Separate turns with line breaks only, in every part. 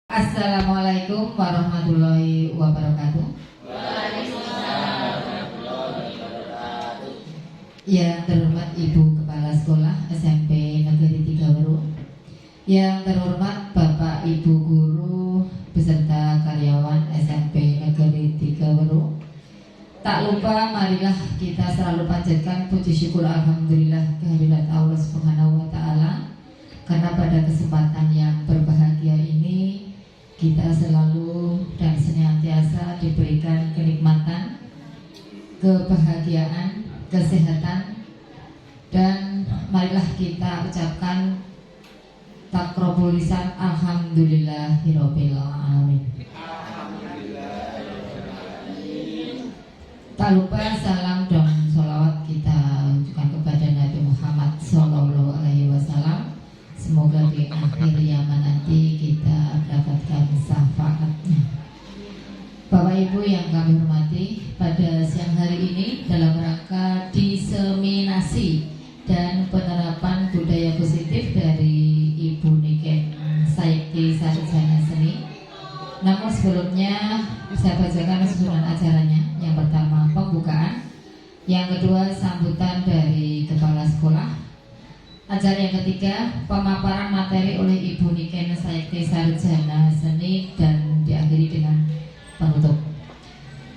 Assalamualaikum warahmatullahi wabarakatuh.
Waalaikumsalam warahmatullahi wabarakatuh.
Yang terhormat Ibu Kepala Sekolah SMP Negeri Tigaweru, yang terhormat Bapak Ibu Guru beserta karyawan SMP Negeri Tigaweru. Tak lupa marilah kita selalu panjatkan puji syukur alhamdulillah kehadirat Allah Subhanahu wa taala, karena pada kesempatan yang berbahagia ini kita selalu dan senantiasa diberikan kenikmatan, kebahagiaan, kesehatan, dan marilah kita ucapkan takrobul lisan alhamdulillahirabbil alamin. Tak lupa salam dan sholawat kita unjukkan kepada Nabi Muhammad SAW. Semoga di akhir zaman nanti kita mendapatkan syafaatnya. Bapak Ibu yang kami hormati, pada siang hari ini dalam rangka diseminasi dan penerapan budaya positif dari Ibu Niken Sayekti Sarjana Seni. Namun sebelumnya saya bacakan susunan acaranya. Yang pertama pembukaan, yang kedua sambutan dari kepala sekolah. Acara yang ketiga, pemaparan materi oleh Ibu Niken Sayekti Sarjana Seni dan diakhiri dengan penutup.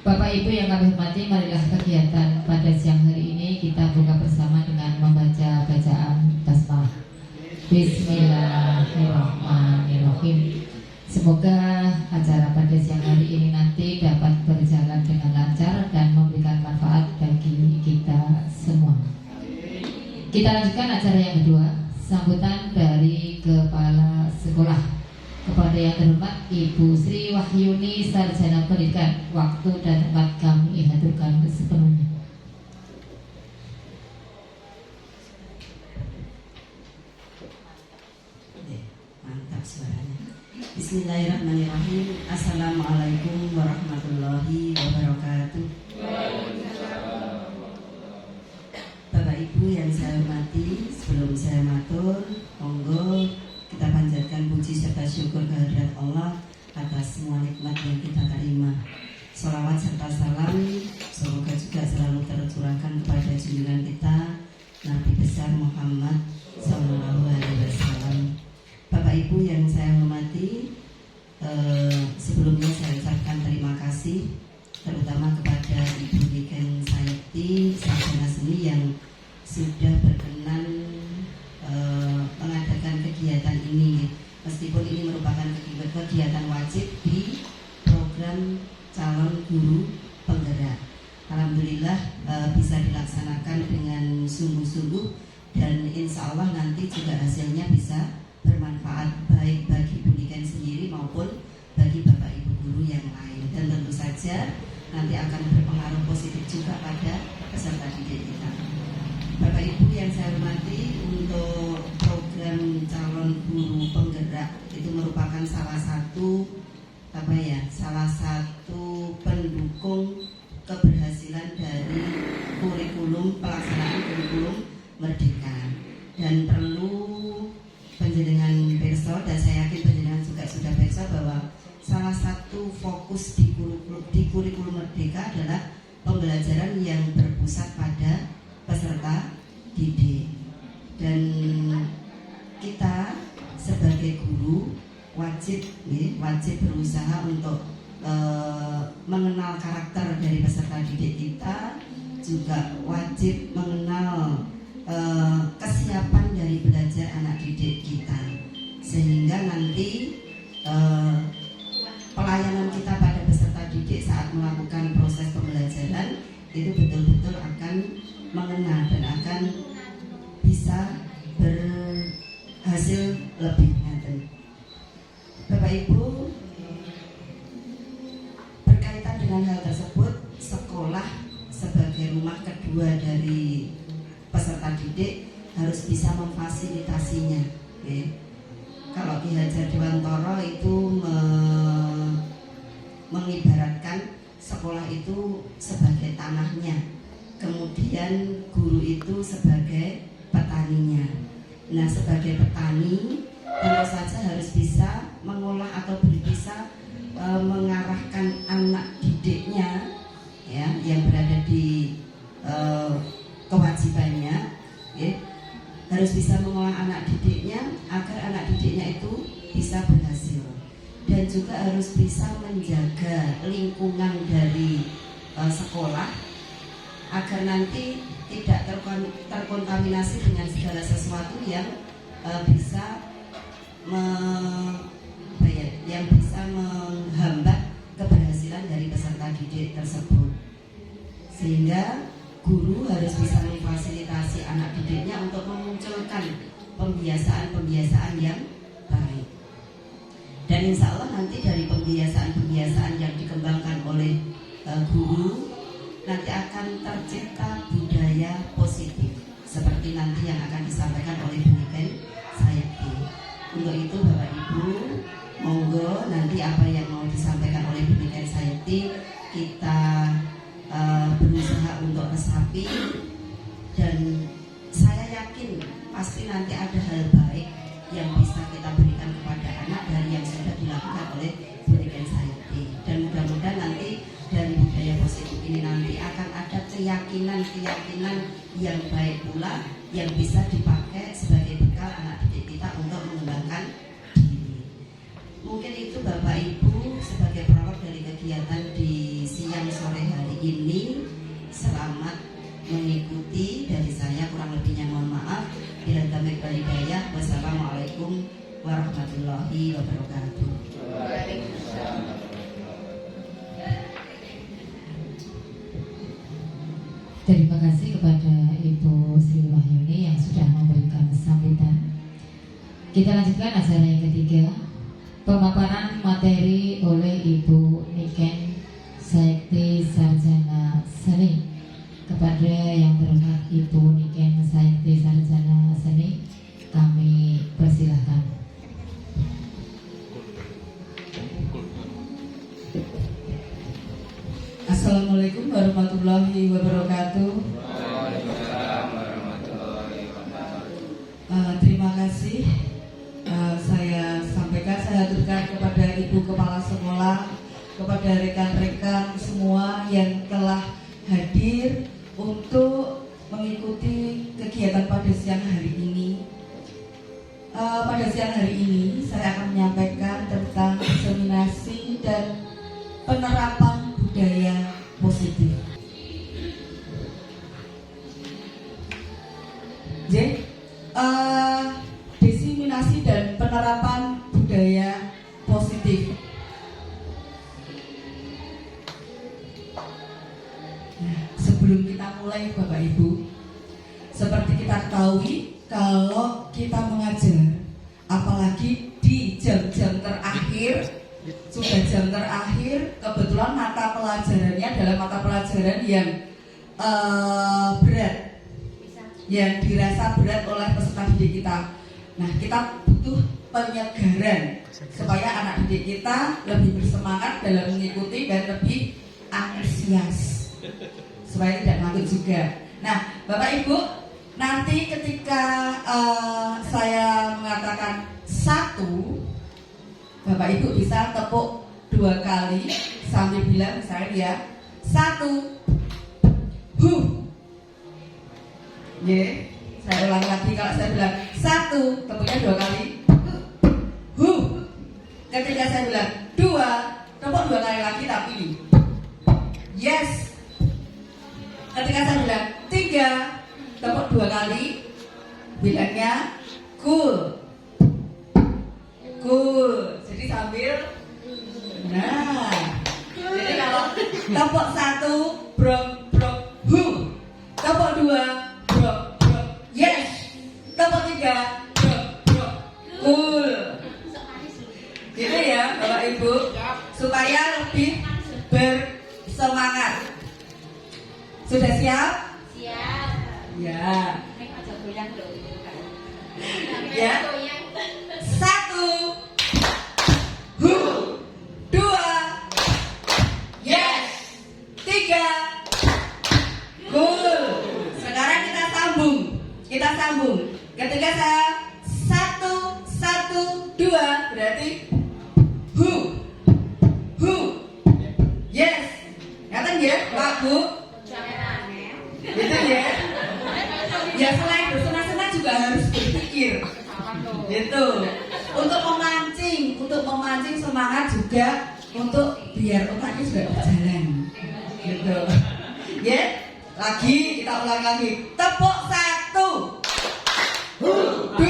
Bapak Ibu yang kami hormati, marilah kegiatan pada siang hari ini kita buka bersama dengan membaca bacaan basmalah. Bismillahirrahmanirrahim. Semoga acara pada siang hari ini nanti dapat berjalan dengan lancar dan memberikan manfaat bagi kita semua. Kita lanjutkan acara yang kedua, sambutan dari kepala sekolah. Kepada yang terhormat Ibu Sri Wahyuni Sarjana Pendidikan, waktu dan tempat kami haturkan sepenuhnya.
Mantap suaranya. Bismillahirrahmanirrahim. Assalamualaikum warahmatullahi wabarakatuh. Bapak Ibu yang saya hormati, sebelum saya matur, monggo kita panjatkan puji serta syukur kehadirat Allah atas semua nikmat yang kita terima. Sholawat serta salam semoga juga selalu tercurahkan kepada junjungan kita Nabi besar Muhammad SAW. Bapak Ibu yang saya hormati, sebelumnya saya ucapkan terima kasih terutama kepada Ibu Niken Sayekti Sarjana Seni yang sudah berkenan mengadakan kegiatan ini, meskipun ini merupakan kegiatan wajib di program calon guru penggerak. Alhamdulillah bisa dilaksanakan dengan sungguh-sungguh dan insya Allah nanti juga hasilnya bisa bermanfaat baik bagi Bu Niken sendiri maupun bagi Bapak Ibu guru yang lain, dan tentu saja nanti akan berpengaruh positif juga pada peserta didik kita. Bapak Ibu yang saya hormati, untuk program calon guru penggerak itu merupakan salah satu pendukung keberhasilan dari pelaksanaan kurikulum Merdeka, dan perlu panjenengan pirsa, dan saya yakin panjenengan juga sudah pirsa bahwa salah satu fokus di kurikulum Merdeka adalah pembelajaran yang berpusat pada peserta didik, dan kita sebagai guru wajib berusaha untuk mengenal karakter dari peserta didik kita, juga wajib mengenal kesiapan dari belajar anak didik kita, sehingga nanti pelayanan kita pada peserta didik saat melakukan proses pembelajaran itu betul-betul akan mengenal dan akan bisa berhasil lebih. Bapak Ibu, berkaitan dengan hal tersebut, sekolah sebagai rumah kedua dari peserta didik harus bisa memfasilitasinya. Kalau Ki Hajar Dewantara itu mengibaratkan sekolah itu sebagai tanahnya, kemudian guru itu sebagai petaninya. Nah, sebagai petani tentu saja harus bisa mengolah atau berbagi bisa berhasil. Dan juga harus bisa menjaga lingkungan dari sekolah agar nanti tidak terkontaminasi dengan segala sesuatu yang bisa menghambat keberhasilan dari peserta didik tersebut. Sehingga guru harus bisa memfasilitasi anak didiknya untuk memunculkan pembiasaan-pembiasaan yang baik. Dan insya Allah nanti dari pembiasaan-pembiasaan yang dikembangkan oleh guru, nanti akan tercipta budaya positif seperti nanti yang akan disampaikan oleh Bu Niken Sayati. Untuk itu Bapak Ibu, monggo nanti apa yang mau disampaikan oleh Bu Niken Sayati kita berusaha untuk resapi, dan saya yakin pasti nanti ada hal baik yang bisa kita berikan kepada anak dari yang sudah dilakukan oleh Bu Niken Sayati. Dan mudah-mudahan nanti dari budaya positif ini nanti akan ada keyakinan yang baik pula yang bisa dipakai sebagai bekal anak didik kita untuk mengembangkan diri. Mungkin itu Bapak Ibu sebagai prolog dari kegiatan di siang sore hari ini. Selamat mengikuti dari saya, kurang lebihnya mohon maaf. Bila taufiq wal hidayah. Wassalamualaikum warahmatullahi wabarakatuh.
Terima kasih kepada Ibu Sri Wahyuni yang sudah memberikan sambutan. Kita lanjutkan acara yang ketiga, pemaparan materi oleh Ibu Niken Sayati Sarjana Seni. Kepada yang terhormat Ibu Niken Sayati Sarjana Seni, kami persilahkan.
Assalamualaikum warahmatullahi wabarakatuh. Terima kasih. Saya sampaikan, saya haturkan kepada Ibu Kepala Sekolah, kepada rekan-rekan semua yang telah hadir untuk mengikuti kegiatan pada siang hari ini. Pada siang hari ini saya akan menyampaikan tentang diseminasi dan penerapan budaya positif. Jadi, diseminasi dan penerapan budaya positif. Nah, sebelum kita mulai Bapak Ibu, seperti kita ketahui kalau kita mengajar, apalagi di jam-jam terakhir, sudah jam terakhir, kebetulan mata pelajarannya adalah mata pelajaran yang berat, yang dirasa berat oleh peserta didik kita. Nah, kita butuh penyegaran supaya anak didik kita lebih bersemangat dalam mengikuti dan lebih antusias, supaya tidak ngantuk juga. Nah, Bapak Ibu, nanti ketika saya mengatakan 1, Bapak Ibu bisa tepuk 2 kali sambil bilang misalnya ya 1, hu. Saya ulang lagi, kalau saya bilang 1, tepuknya 2 kali, hu. Ketika saya bilang 2, tepuk 2 kali lagi tapi yes. Ketika saya bilang 3, tepuk 2 kali, bilangnya cool. Cool. Jadi sambil, nah, jadi kalau tepuk 1, brok brok hu, tepuk 2, brok brok yes, tepuk 3, brok brok cool. Gitu ya Bapak Ibu, supaya lebih bersemangat. Sudah siap?
Siap.
Ya. Ya. 1, hu, 2, yes, 3, cool. Sekarang kita sambung. Ketika saya 1, 1, 2, berarti hu, yes. Kata ya, Pak Bu? Gitu ya. Ya selain bersenang-senang juga harus berpikir. Gitu. Untuk memancing memancing semangat juga untuk biar otaknya juga berjalan. Gitu. Ya, lagi kita ulang lagi. Tepuk 1, 2,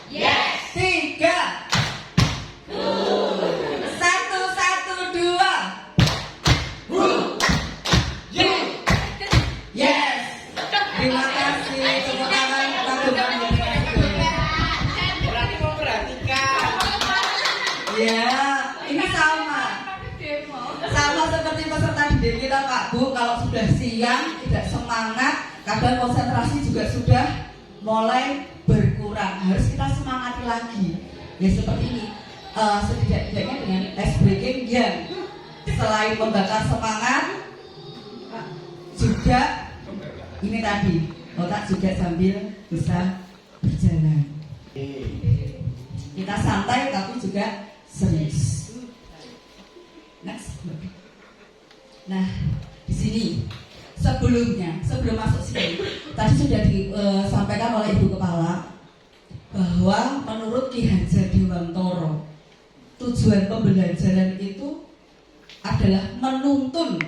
Yes.
3, 1, 1, 2. Yes. Terima kasih. Tepuk tangan kita kembali.
Berarti mau perhatikan.
Ya, ini sama seperti peserta didik kita Pak Bu. Kalau sudah siang, tidak semangat, kadang konsentrasi juga sudah mulai berkurang. Harus kita semangati lagi. Ya seperti ini. Setidaknya dengan ice breaking yang selain membakar semangat, juga ini tadi otak juga sambil bisa berjalan. Kita santai tapi juga serius. Next. Nah, di sini sebelum masuk sini, tadi sudah disampaikan oleh Ibu Kepala bahwa menurut Ki Hajar Dewantara, tujuan pembelajaran itu adalah menuntun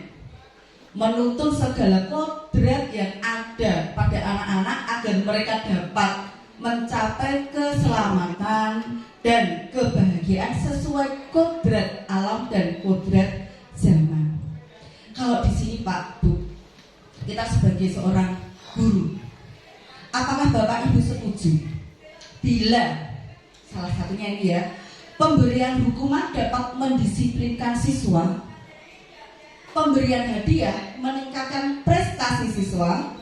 segala kodrat yang ada pada anak-anak agar mereka dapat mencapai keselamatan dan kebahagiaan sesuai kodrat alam dan kodrat zaman. Kalau di sini Pak Bu, kita sebagai seorang guru, apakah Bapak Ibu setuju bila salah satunya ini ya, pemberian hukuman dapat mendisiplinkan siswa, pemberian hadiah meningkatkan prestasi siswa,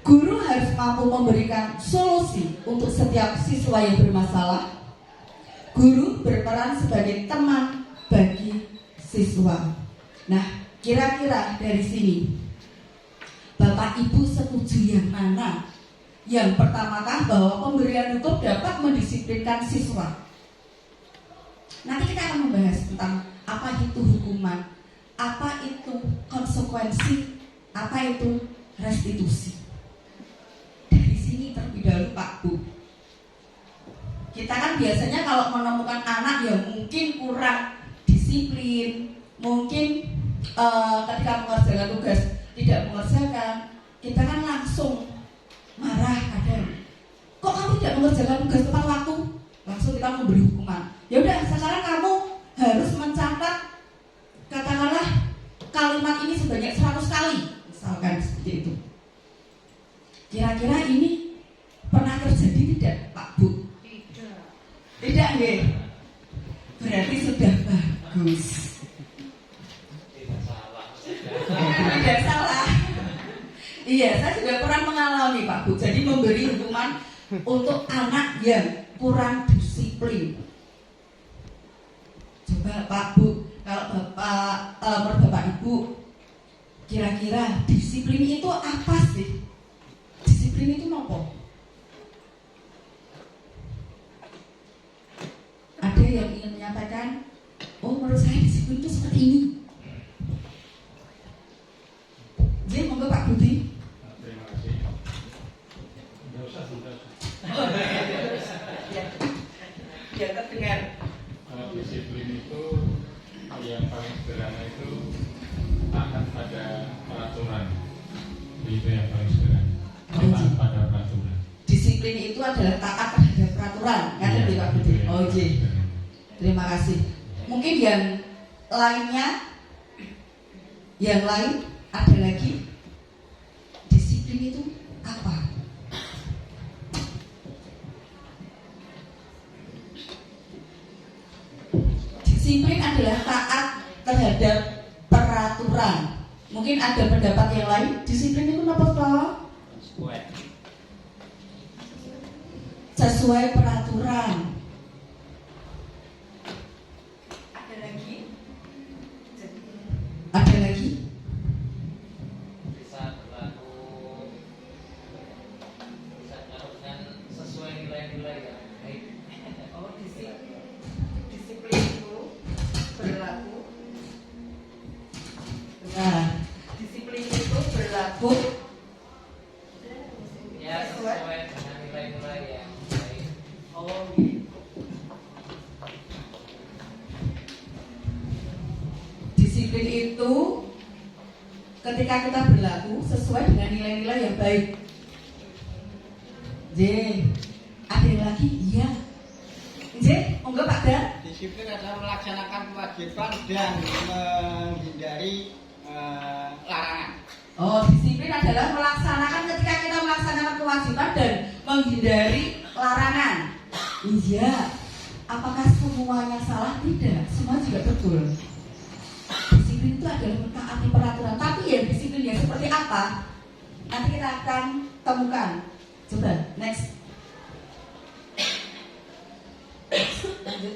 guru harus mampu memberikan solusi untuk setiap siswa yang bermasalah, guru berperan sebagai teman bagi siswa. Nah, kira-kira dari sini Bapak Ibu setuju yang mana? Yang pertamakah bahwa pemberian hukum dapat mendisiplinkan siswa? Nanti kita akan membahas tentang apa itu hukuman, apa itu konsekuensi, apa itu restitusi. Dari sini terlebih dahulu Pak Bu. Kita kan biasanya kalau menemukan anak yang mungkin kurang disiplin, mungkin ketika mengerjakan tugas tidak mengerjakan, kita kan langsung marah kadang. Kok kamu tidak mengerjakan tugas tepat waktu? Langsung kita memberi hukuman. Ya udah, sekarang kamu harus mencatat katakanlah kalimat ini sebanyak 100 kali, misalkan seperti itu. Kira-kira ini pernah terjadi tidak Pak Bu? Tidak nggih. Berarti sudah bagus. Tidak salah. Iya, saya juga pernah mengalami Pak Bu. Jadi memberi hukuman untuk anak yang kurang disiplin. Coba Pak Bu, kalau menurut Bapak Ibu, kira-kira disiplin itu apa sih? Disiplin itu apa? Ada yang ingin menyampaikan, oh menurut saya disiplin itu seperti ini. Jadi monggo Pak Budi.
Terima kasih. Tidak usah, sudah.
Ya, terdengar.
Kalau disiplin itu yang paling sederhana itu taat pada peraturan. Itu yang paling sederhana. Taat pada peraturan.
Disiplin itu adalah taat terhadap peraturan, kan
Iya,
Pak Budi?
itu
Oh
yang
iya.
sederhana.
Terima kasih. Mungkin yang lain ada lagi. Disiplin itu apa? Disiplin adalah taat terhadap peraturan. Mungkin ada pendapat yang lain. Disiplin itu apa Pak? Sesuai peraturan. Ada lagi? Ada lagi?
Bisa berlaku, bisa melakukan sesuai nilai-nilai yang baik.
Oh, disiplin itu berlaku. Nah, disiplin itu berlaku
Ya, sesuai dengan nilai-nilai yang baik.
oh, gitu. ketika kita berlaku sesuai dengan nilai-nilai yang baik. J, ada yang lagi? Iya. J, monggo Pak Dan.
Disiplin adalah melaksanakan kewajiban dan menghindari larangan.
Oh, disiplin adalah melaksanakan ketika kita melaksanakan kewajiban dan menghindari larangan. Iya. Apakah semuanya salah? Tidak. Semua juga betul. Disiplin itu adalah mentaati peraturan. Tapi ya disiplin yang seperti apa? Nanti kita akan temukan. Coba next. Lanjut.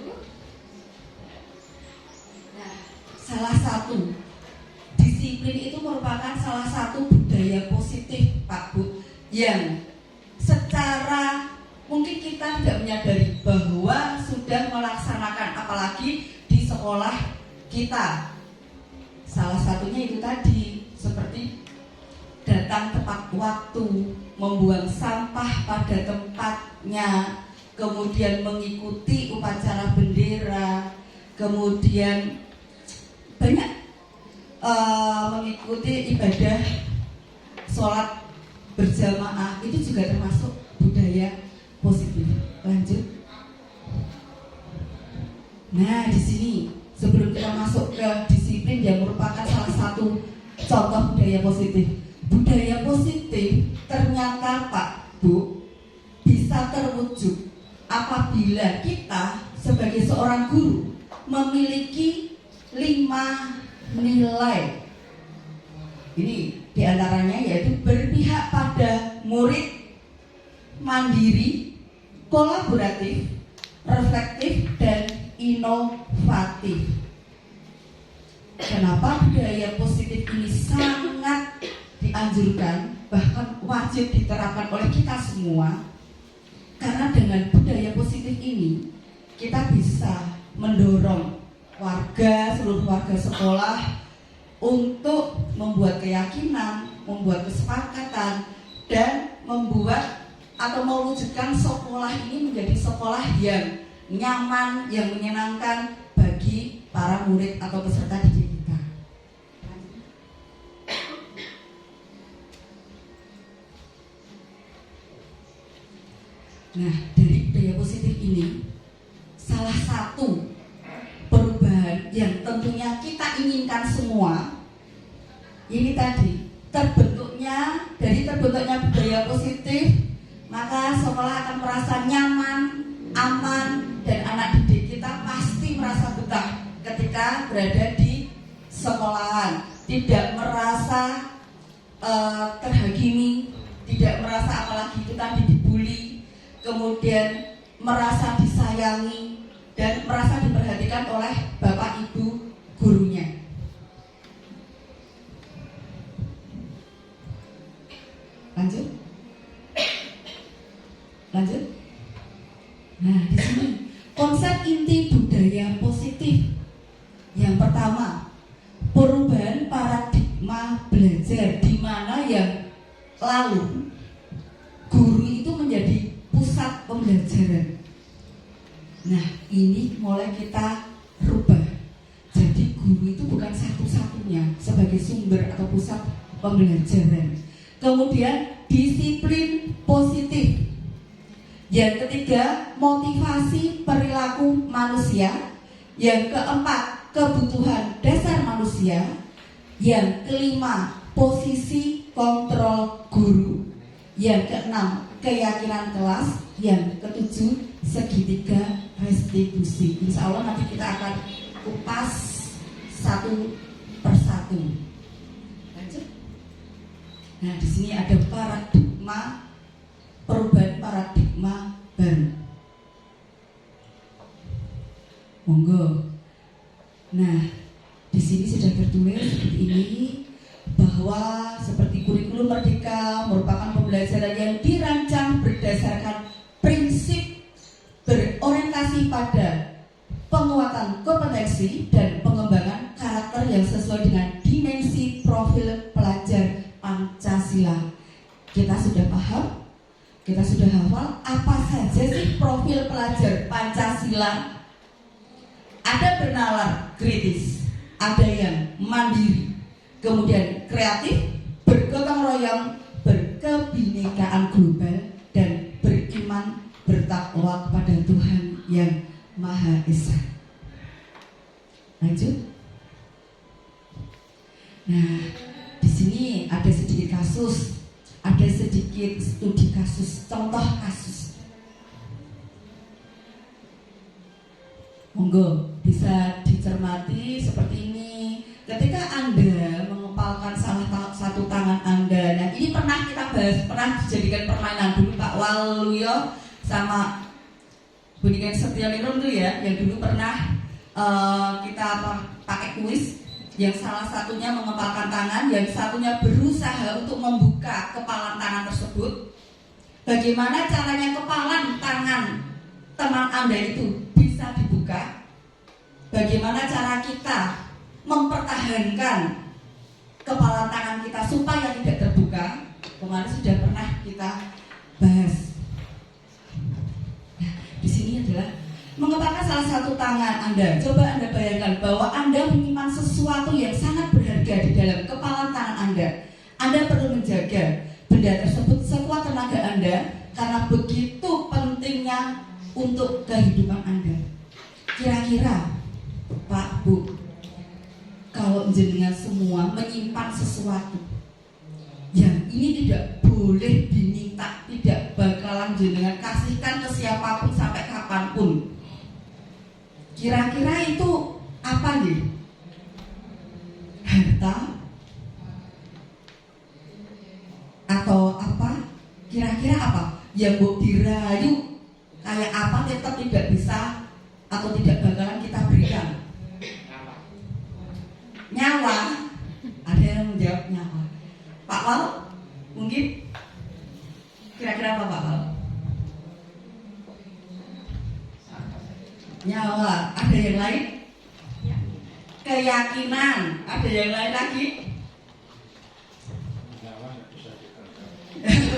Nah, salah satu disiplin itu merupakan salah satu budaya positif, Pak Bu, yang secara mungkin kita tidak menyadari bahwa sudah melaksanakan, apalagi di sekolah kita. Salah satunya itu tadi, seperti datang tepat waktu, membuang sampah pada tempatnya, kemudian mengikuti upacara bendera, kemudian banyak mengikuti ibadah sholat berjamaah, itu juga termasuk budaya positif. Lanjut. Nah, di sini sebelum kita masuk ke disiplin yang merupakan salah satu contoh budaya positif. Budaya positif ternyata Pak Bu bisa terwujud apabila kita sebagai seorang guru memiliki 5 nilai. Ini diantaranya yaitu berpihak pada murid, mandiri, kolaboratif, reflektif, dan inovatif. Kenapa budaya positif ini sangat dianjurkan, bahkan wajib diterapkan oleh kita semua? Karena dengan budaya positif ini kita bisa mendorong warga, seluruh warga sekolah untuk membuat keyakinan, membuat kesepakatan, dan membuat atau mewujudkan sekolah ini menjadi sekolah yang nyaman, yang menyenangkan bagi para murid atau peserta didik kita. Nah, dari budaya positif ini, salah satu perubahan yang tentunya kita inginkan semua, ini tadi terbentuknya budaya positif, maka sekolah akan merasa nyaman, aman, dan anak didik kita pasti merasa betah ketika berada di sekolahan, tidak merasa terhakimi, tidak merasa apalagi itu tadi dibully, kemudian merasa disayangi dan merasa diperhatikan oleh bapak ibu gurunya. Lanjut. Nah, di sini konsep inti budaya positif. Yang pertama, perubahan paradigma belajar, di mana yang lalu guru itu menjadi pusat pembelajaran. Nah, ini mulai kita rubah. Jadi guru itu bukan satu-satunya sebagai sumber atau pusat pembelajaran. Kemudian disiplin positif. Yang ketiga, motivasi perilaku manusia. Yang keempat, kebutuhan dasar manusia. Yang kelima, posisi kontrol guru. Yang keenam, keyakinan kelas. Yang ketujuh, segitiga restitusi. Insya Allah nanti kita akan kupas satu persatu. Lanjut. Nah, di sini ada paradigma, perubahan paradigma baru. Monggo. Nah, di sini sudah tertulis seperti ini, bahwa seperti kurikulum Merdeka merupakan pembelajaran yang dirancang berdasarkan prinsip berorientasi pada penguatan kompetensi dan pengembangan karakter yang sesuai dengan dimensi profil pelajar Pancasila. Kita sudah paham? Kita sudah hafal apa saja sih profil pelajar Pancasila? Ada bernalar kritis, ada yang mandiri, kemudian kreatif, bergotong royong, berkebinekaan global, dan beriman bertakwa kepada Tuhan yang Maha Esa. Lanjut. Nah, di sini ada sedikit kasus, ada sedikit studi kasus, contoh kasus. Monggo bisa dicermati seperti ini. Ketika Anda mengepalkan salah satu tangan Anda, nah ini pernah kita bahas, pernah dijadikan permainan dulu Pak Waluyo sama Bunikan Setianingrum tuh ya, yang dulu pernah kita pakai kuis, yang salah satunya mengepalkan tangan, yang satunya berusaha untuk membuka kepalan tangan tersebut. Bagaimana caranya kepalan tangan teman Anda itu bisa dibuka? Bagaimana cara kita mempertahankan kepalan tangan kita supaya tidak terbuka? Kemarin sudah pernah kita bahas. Nah, di sini adalah mengepalkan salah satu tangan Anda. Coba Anda bayangkan bahwa Anda menyimpan sesuatu yang sangat berharga di dalam kepalan tangan Anda. Anda perlu menjaga benda tersebut sekuat tenaga Anda karena begitu pentingnya untuk kehidupan Anda. Kira-kira Pak Bu, kalau jenengan semua menyimpan sesuatu yang ini tidak boleh diminta, tidak bakalan jenengan kasihkan ke siapapun sampai kapanpun, kira-kira itu apa nih? Harta atau apa? Kira-kira apa? Yang mau dirayu kayak apa tetap tidak bisa atau tidak bakalan kita berikan. Nyawa. Ada yang menjawab nyawa. Pak Wal, mungkin kira-kira apa Pak Wal? Nyawa. Ada yang lain? Keyakinan. Ada yang lain lagi?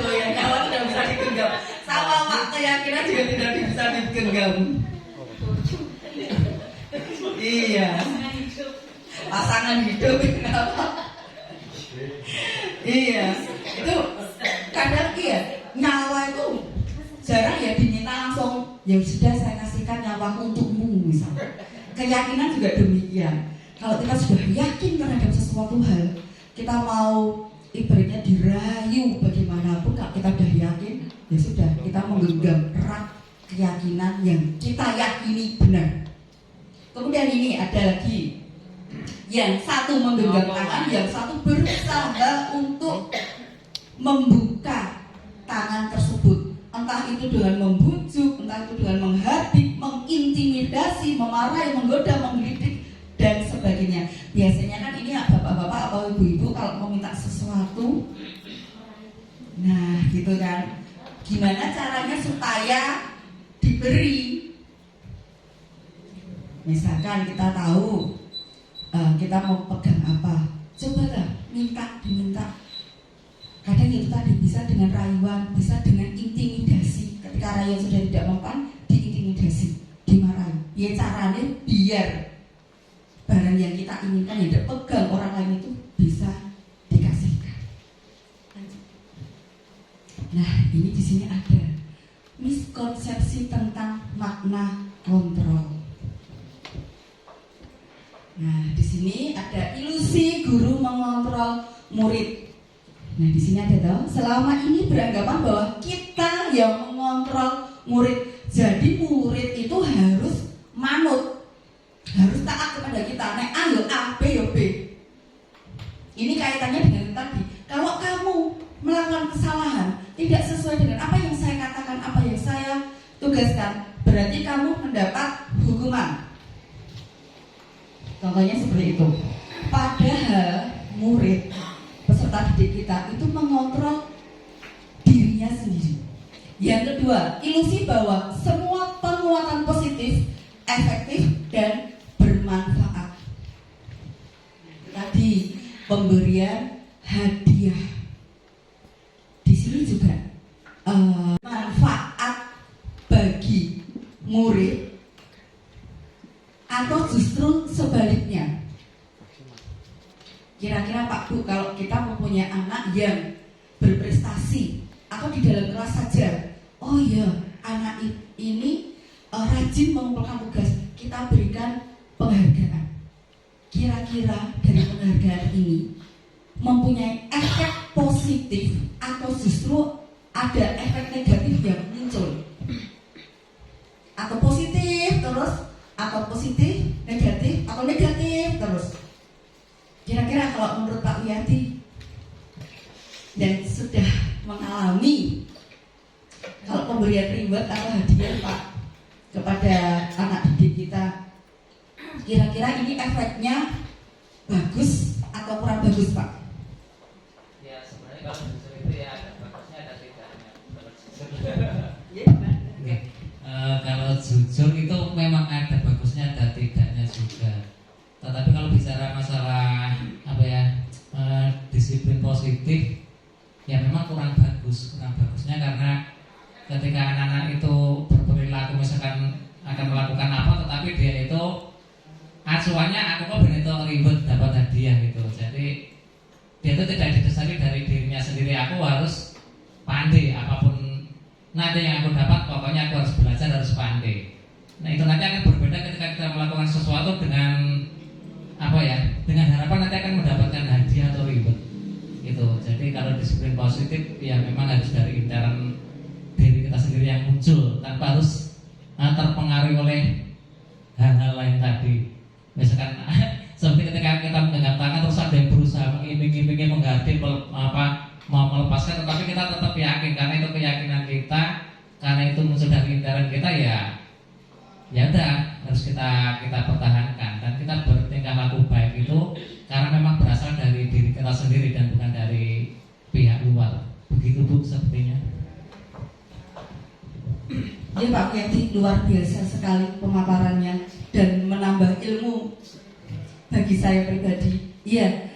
Oh ya, nyawa tidak bisa digenggam. Sama Pak, keyakinan juga tidak bisa digenggam. Iya. Pasangan hidup. Iya. Itu kadang ya, nyawa itu jarang ya diminta langsung. Ya sudah, saya kasihkan nyawaku untukmu misalnya. Keyakinan juga demikian. Kalau kita sudah yakin terhadap sesuatu hal, kita mau ibaratnya dirayu bagaimanapun, kalau kita sudah yakin, ya sudah, kita menggenggam erat keyakinan yang kita yakini benar. Kemudian ini ada lagi, yang satu menggenggam tangan, yang satu berusaha untuk membuka tangan tersebut. Entah itu dengan membujuk, entah itu dengan menghardik, mengintimidasi, memarahi, menggoda, menggelitik, dan sebagainya. Biasanya kan ini ya bapak-bapak atau ibu-ibu kalau mau minta sesuatu, nah gitu kan, gimana caranya supaya diberi. Misalkan kita tahu kita mau pegang apa, cobalah diminta. Kadang itu tadi bisa dengan rayuan, bisa dengan intimidasi. Ketika rayuan sudah tidak mempan, diintimidasi, dimarahi. Ya caranya biar barang yang kita inginkan yang dipegang orang lain itu bisa dikasihkan. Nah, ini di sini ada miskonsepsi tentang makna kontrol. Nah, di sini ada ilusi guru mengontrol murid. Nah, di sini ada tahu, selama ini beranggapan bahwa kita yang mengontrol murid. Jadi murid itu harus manut, harus taat kepada kita. Nek A yo A, B yo B. Ini kaitannya dengan tadi. Kalau kamu melakukan kesalahan tidak sesuai dengan apa yang saya katakan, apa yang saya tugaskan, berarti kamu mendapat hukuman. Contohnya seperti itu. Padahal murid, peserta didik kita itu mengontrol dirinya sendiri. Yang kedua, ilusi bahwa semua penguatan positif, efektif, dan bermanfaat. Tadi pemberian hadiah. Di sini juga manfaat bagi murid, atau justru sebaliknya. Kira-kira Pak Bu, kalau kita mempunyai anak yang berprestasi atau di dalam kelas saja, oh iya anak ini rajin mengumpulkan tugas, kita berikan penghargaan. Kira-kira dari penghargaan ini mempunyai efek positif atau justru ada efek negatif yang muncul, atau positif terus, atau positif negatif, atau negatif terus. Kira-kira kalau menurut Pak Wiyadi dan sudah mengalami, kalau pemberian reward atau hadiah Pak kepada anak didik kita, kira-kira ini efeknya bagus atau kurang bagus Pak?
Ya sebenarnya kalau jujur itu ya ada bagusnya ada tidaknya.
Kalau jujur itu memang ada bagusnya ada tidaknya juga. Tetapi kalau bicara masalah disiplin positif, ya memang kurang bagusnya karena ketika anak-anak itu berperilaku misalkan akan melakukan apa, tetapi dia itu acuannya aku kok begitu ribet dapat hadiah gitu. Jadi dia itu tidak didasari dari dirinya sendiri, aku harus pandai apapun nanti yang aku dapat, pokoknya aku harus belajar, harus pandai. Nah itu nanti akan berbeda ketika kita melakukan sesuatu dengan dengan harapan nanti akan mendapatkan hadiah atau reward gitu. Jadi kalau disiplin positif ya memang harus dari intern diri kita sendiri yang muncul, tanpa harus terpengaruhi oleh hal-hal lain tadi. Misalkan seperti ketika kita menggenggam tangan terus ada yang berusaha mengiming-imingi, menghardik, mau melepaskan, tetapi kita tetap yakin karena itu keyakinan kita, karena itu muncul dari intern kita, ya udah harus kita pertahankan dan kita bertingkah laku baik itu karena memang berasal dari diri kita sendiri dan bukan dari pihak luar. Begitu Bu sepertinya.
Ya Pak Wiyadi, luar biasa sekali pemaparannya dan menambah ilmu bagi saya pribadi. Iya,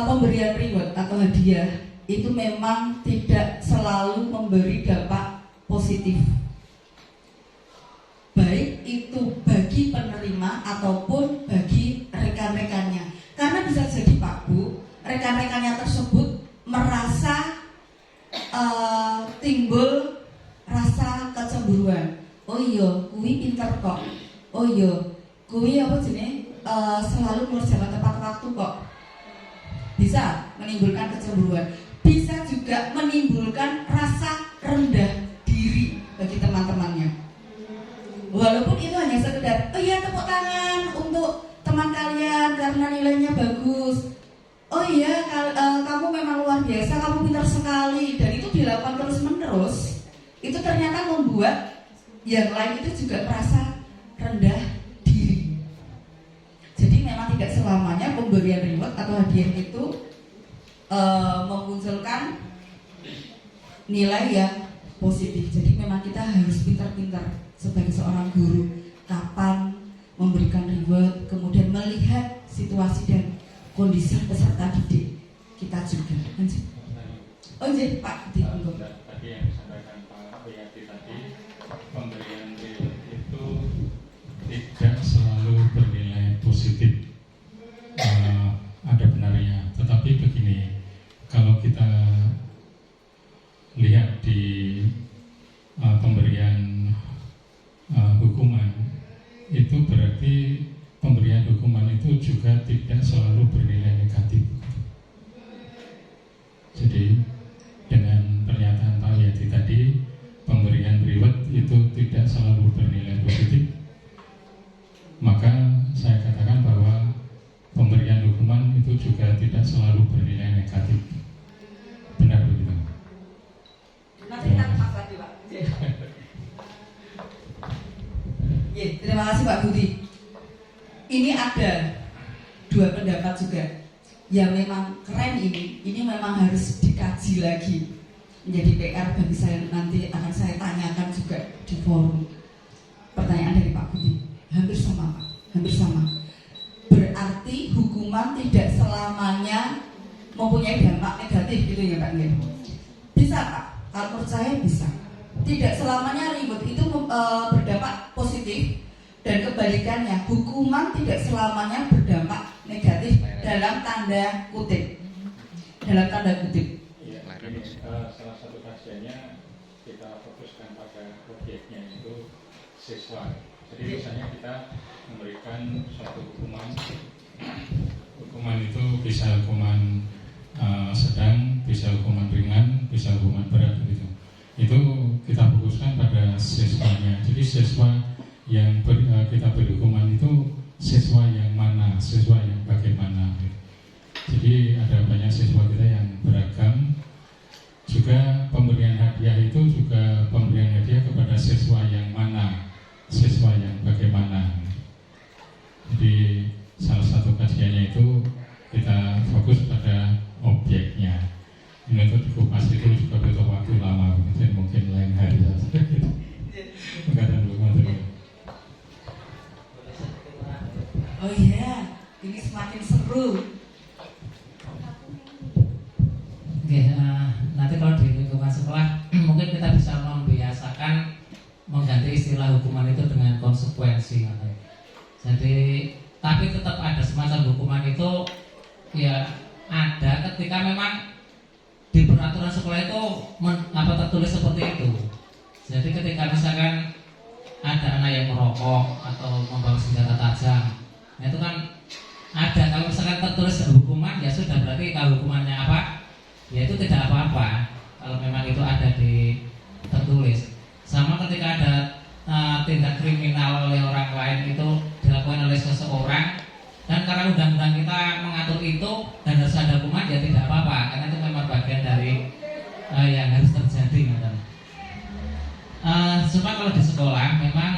pemberian reward atau hadiah itu memang tidak selalu memberi dampak positif, baik itu bagi penerima ataupun bagi rekan-rekannya. Karena bisa jadi Pak Bu, rekan-rekannya tersebut merasa timbul rasa kecemburuan. Oh iya, kuwi pinter kok. Oh iya, kuwi selalu mengerjakan tepat waktu kok. Bisa menimbulkan kecemburuan. Bisa juga menimbulkan rasa rendah diri bagi teman-temannya. Walaupun itu hanya sekedar, oh iya tepuk tangan untuk teman kalian karena nilainya bagus. Oh iya, kamu memang luar biasa, kamu pintar sekali. Dan itu dilakukan terus-menerus. Itu ternyata membuat yang lain itu juga merasa rendah diri. Jadi memang tidak selamanya pemberian reward atau hadiah itu memunculkan nilai yang positif. Jadi memang kita harus pintar-pintar sebagai seorang guru kapan memberikan reward, kemudian melihat situasi dan kondisi peserta didik kita juga. Oh iya Pak,
tadi yang disampaikan Pak Wiyadi tadi, pemberian reward itu tidak selalu bernilai positif. Ada benarnya, tetapi begini, kalau kita lihat di pemberian hukuman, itu berarti pemberian hukuman itu juga tidak selalu bernilai negatif. Jadi dengan pernyataan Pak Wiyadi tadi, pemberian reward itu tidak selalu bernilai positif, maka saya katakan bahwa pemberian hukuman itu juga tidak selalu bernilai negatif. Benar begitu?
Nanti kita pas lagi Pak. Ya, terima kasih Pak Budi. Ini ada dua pendapat juga yang memang keren ini. Ini memang harus dikaji lagi. Menjadi PR bagi saya, nanti akan saya tanyakan juga di forum. Pertanyaan dari Pak Budi hampir sama Pak, hampir sama. Berarti hukuman tidak selamanya mempunyai dampak negatif gitu ya Pak? Bisa Pak, kalau menurut saya bisa. Tidak selamanya reward itu berdampak positif Dan kebalikannya, hukuman tidak selamanya berdampak negatif dalam tanda kutip. Dalam tanda kutip.
Ya, salah satu kajiannya kita fokuskan pada objeknya itu siswa. Jadi misalnya kita memberikan suatu hukuman itu bisa hukuman sedang, bisa hukuman ringan, bisa hukuman berat gitu. Itu kita fokuskan pada siswanya. Jadi siswa yang kita beri hukuman itu siswa yang mana, siswa yang bagaimana gitu. Jadi ada banyak siswa kita yang beragam. Juga pemberian hadiah itu juga pemberian hadiah kepada siswa yang mana, siswa yang bagaimana. Jadi salah satu kajiannya itu kita fokus pada objeknya. Ini untuk dikupas itu juga butuh waktu lama, mungkin lain hari saja. Enggak dulu.
Oh iya, ini semakin seru.
Oke, nanti kalau di lingkungan sekolah mungkin kita bisa membiasakan mengganti istilah hukuman itu dengan konsekuensi. Jadi, tapi tetap ada semacam hukuman itu ya ada ketika memang di peraturan sekolah itu tertulis seperti itu. Jadi ketika misalkan ada anak yang merokok atau membawa senjata tajam, nah itu kan ada. Kalau misalkan tertulis hukuman ya sudah, berarti kalau hukumannya apa ya itu tidak apa-apa kalau memang itu ada di tertulis. Sama ketika ada tindak kriminal oleh orang lain itu dilakukan oleh seseorang, dan karena undang-undang kita mengatur itu dan harus ada hukuman ya tidak apa-apa, karena itu memang bagian dari yang harus terjadi. Cuma kalau di sekolah memang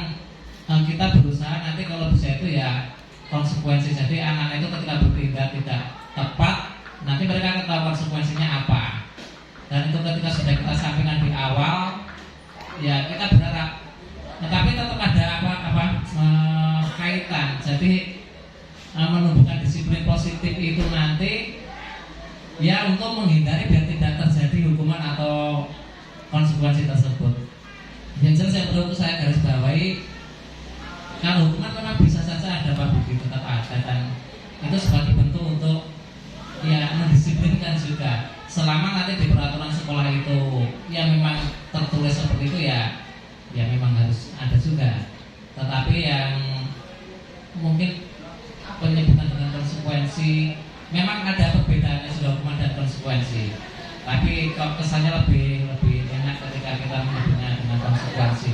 kita berusaha nanti kalau bisa itu ya konsekuensi. Jadi anak-anak itu ketika bertindak tidak tepat, nanti mereka akan tahu konsekuensinya apa. Dan itu ketika sudah kita sampaikan di awal, ya kita berharap. Tapi tetap ada kaitan. Jadi menumbuhkan disiplin positif itu nanti ya untuk menghindari biar tidak terjadi hukuman atau konsekuensi tersebut. Yang jelas yang perlu saya garis bawahi, kalau hukuman memang bisa saja ada Pak Budi, tetap ada, dan itu sebagai bentuk untuk ya mendisiplinkan juga. Selama nanti di peraturan sekolah itu ya memang tertulis seperti itu ya memang harus ada juga. Tetapi yang mungkin penyebutan dengan konsekuensi memang ada perbedaannya sudah hukuman dan konsekuensi. Tapi kalau kesannya lebih enak ketika kita menyebutnya dengan konsekuensi.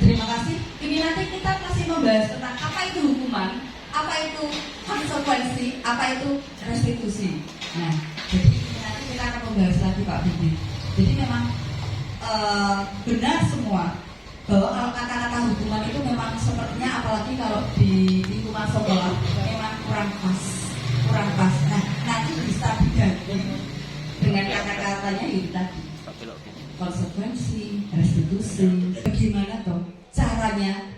Terima kasih. Ini nanti kita masih membahas tentang apa itu hukuman, apa itu konsekuensi, apa itu restitusi. Nah, jadi nanti kita akan membahas lagi Pak Budi. Jadi memang benar semua bahwa kalau kata-kata hukuman itu memang sepertinya, apalagi kalau di lingkungan sekolah, memang kurang pas. Nah, nanti bisa diganti dengan kata-katanya itu tadi, konsekuensi, restitusi. Bagaimana toh caranya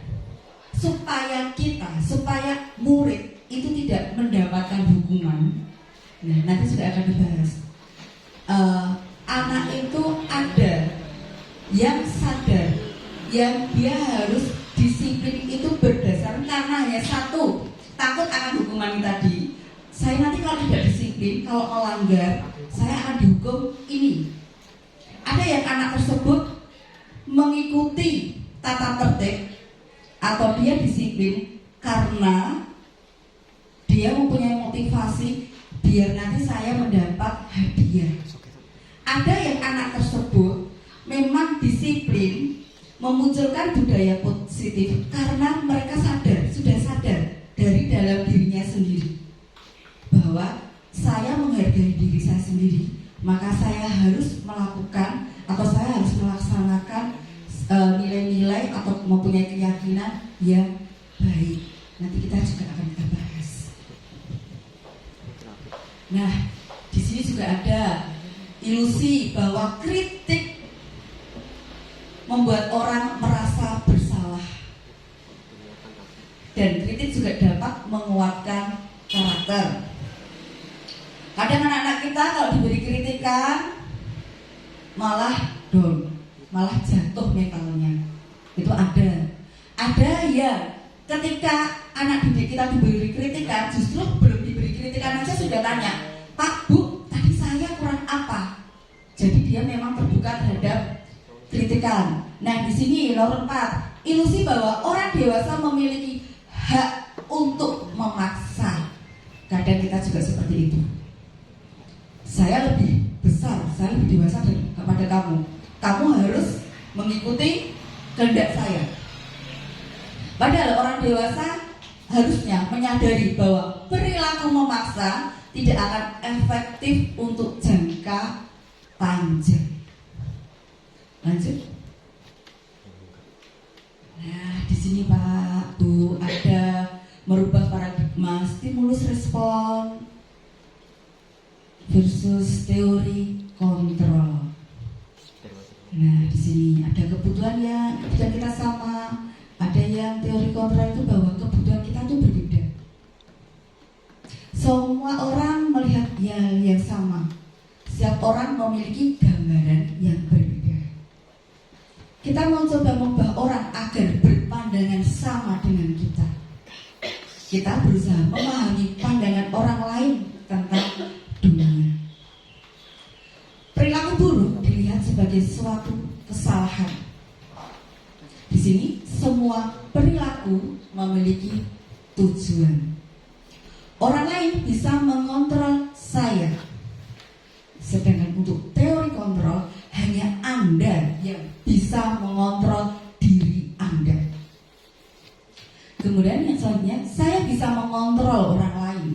supaya murid itu tidak mendapatkan hukuman? Nah, nanti sudah akan dibahas. Anak itu ada yang sadar, yang dia harus disiplin itu berdasarkan karena hanya satu, takut akan hukuman tadi. Saya nanti kalau tidak disiplin, kalau melanggar, saya akan dihukum ini. Ada yang anak tersebut mengikuti tata tertib atau dia disiplin karena dia mempunyai motivasi biar nanti saya mendapat hadiah. Ada yang anak tersebut memang disiplin memunculkan budaya positif karena mereka sudah sadar dari dalam dirinya sendiri bahwa saya menghargai diri saya sendiri, maka saya harus melakukan atau saya harus melaksanakan nilai-nilai atau mempunyai keyakinan yang baik. Nanti kita juga akan kita bahas. Nah, di sini juga ada ilusi bahwa kritik membuat orang merasa bersalah, dan kritik juga dapat menguatkan karakter. Kadang anak-anak kita kalau diberi kritikan malah down, malah jatuh mentalnya. Itu ada yang ketika anak didik kita diberi kritikan, justru belum diberi kritikan aja sudah tanya, Pak, Bu, tadi saya kurang apa? Jadi dia memang terbuka terhadap kritikan. Nah, di sini nomor 4, ilusi bahwa orang dewasa memiliki hak untuk memaksa. Kadang kita juga seperti itu. Saya lebih besar, saya lebih dewasa daripada kamu. Kamu harus mengikuti kehendak saya. Padahal orang dewasa harusnya menyadari bahwa perilaku memaksa tidak akan efektif untuk jangka panjang. Lanjut. Nah, di sini Pak, Bu, ada merubah paradigma stimulus respon versus teori kontrol. Nah, di sini ada kebutuhan kita sama, ada yang teori kontrol itu bahwa kebutuhan kita itu berbeda. Semua orang melihat hal yang sama. Setiap orang memiliki gambaran yang berbeda. Kita mau coba mengubah orang agar berpandangan sama dengan kita. Kita berusaha memahami pandangan orang lain tentang dunia. Perilaku buruk dilihat sebagai suatu kesalahan. Di sini semua perilaku memiliki tujuan. Orang lain bisa mengontrol saya. Sedangkan untuk teori kontrol, hanya Anda yang bisa mengontrol diri Anda. Kemudian yang selanjutnya, saya bisa mengontrol orang lain.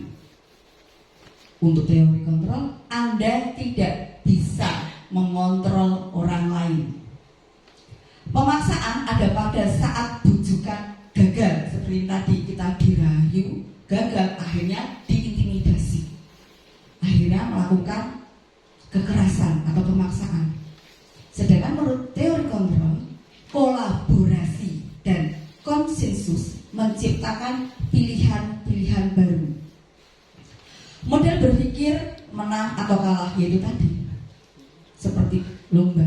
Untuk teori kontrol, Anda tidak bisa mengontrol orang lain. Pemaksaan ada pada saat bujukan gagal. Seperti tadi kita dirayu, gagal, akhirnya diintimidasi. Akhirnya melakukan kekerasan atau pemaksaan. Sedangkan menurut teori kontrol, kolaborasi dan konsensus menciptakan pilihan-pilihan baru. Model berpikir menang atau kalah, yaitu tadi seperti lomba.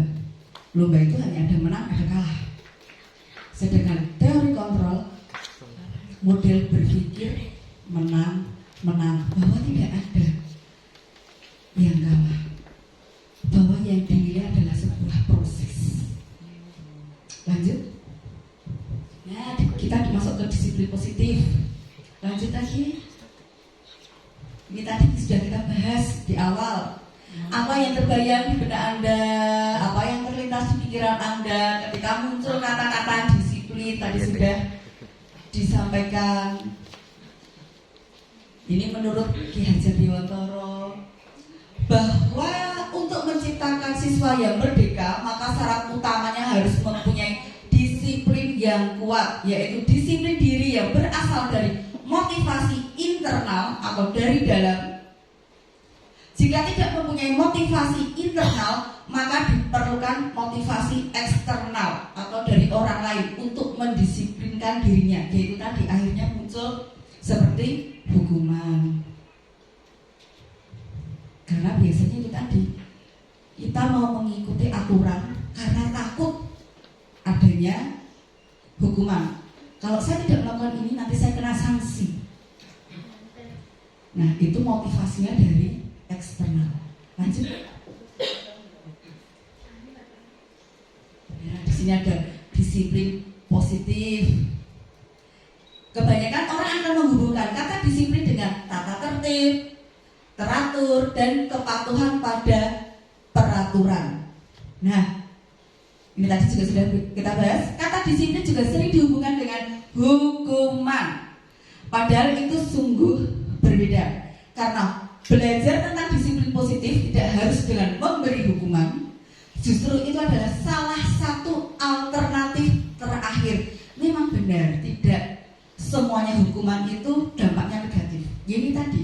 Lomba itu hanya ada menang, ada kalah. Sedangkan teori kontrol, model berpikir menang, bahwa tidak ada yang kalah, bahwa yang dinilai adalah sebuah proses. Lanjut. Nah, kita masuk ke disiplin positif. Lanjut lagi. Ini tadi sudah kita bahas di awal. Apa yang terbayang di benak Anda, apa yang terlintas di pikiran Anda ketika muncul kata-kata disiplin, tadi sudah disampaikan. Ini menurut Ki Hajar Dewantara, bahwa untuk menciptakan siswa yang merdeka, maka syarat utamanya harus mempunyai disiplin yang kuat, yaitu disiplin diri yang berasal dari motivasi internal atau dari dalam. Jika tidak mempunyai motivasi internal, maka diperlukan motivasi eksternal atau dari orang lain untuk mendisiplinkan dirinya, yaitu tadi akhirnya muncul seperti hukuman. Karena biasanya itu tadi, kita mau mengikuti aturan karena takut adanya hukuman. Kalau saya tidak melakukan ini, nanti saya kena sanksi. Nah, itu motivasinya dari eksternal. Lanjut. Ya, di sini ada disiplin positif. Kebanyakan orang akan menghubungkan kata disiplin dengan tata tertib, teratur, dan kepatuhan pada peraturan. Nah, ini tadi juga sudah kita bahas. Kata disiplin juga sering dihubungkan dengan hukuman. Padahal itu sungguh berbeda. Karena belajar tentang disiplin positif tidak harus dengan memberi hukuman. Justru itu adalah salah satu alternatif terakhir. Memang benar, tidak semuanya hukuman itu dampaknya negatif. Ini tadi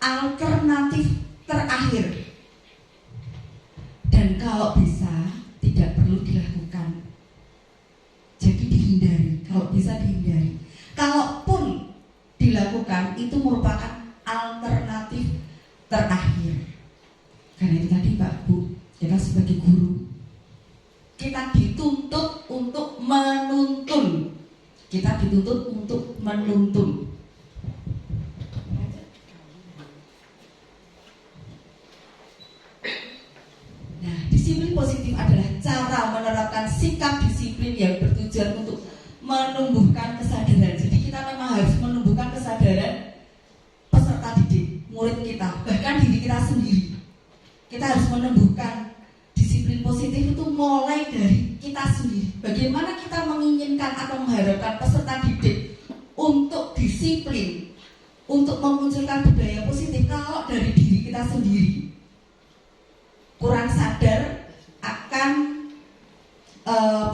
alternatif terakhir. Dan kalau bisa tidak perlu dilakukan. Jadi dihindari, kalau bisa dihindari. Kalaupun dilakukan, itu merupakan alternatif terakhir. Karena itu tadi Pak Bu, kita sebagai guru kita dituntut untuk menuntun. Kita dituntut untuk menuntun. Nah, disiplin positif adalah cara menerapkan sikap disiplin yang bertujuan untuk menumbuhkan kesadaran. Jadi kita memang harus menumbuhkan kesadaran peserta didik, murid kita, bahkan diri kita sendiri. Kita harus menumbuhkan disiplin positif itu mulai dari kita sendiri. Bagaimana kita menginginkan atau mengharapkan peserta didik untuk disiplin, untuk memunculkan budaya positif kalau dari diri kita sendiri kurang sadar akan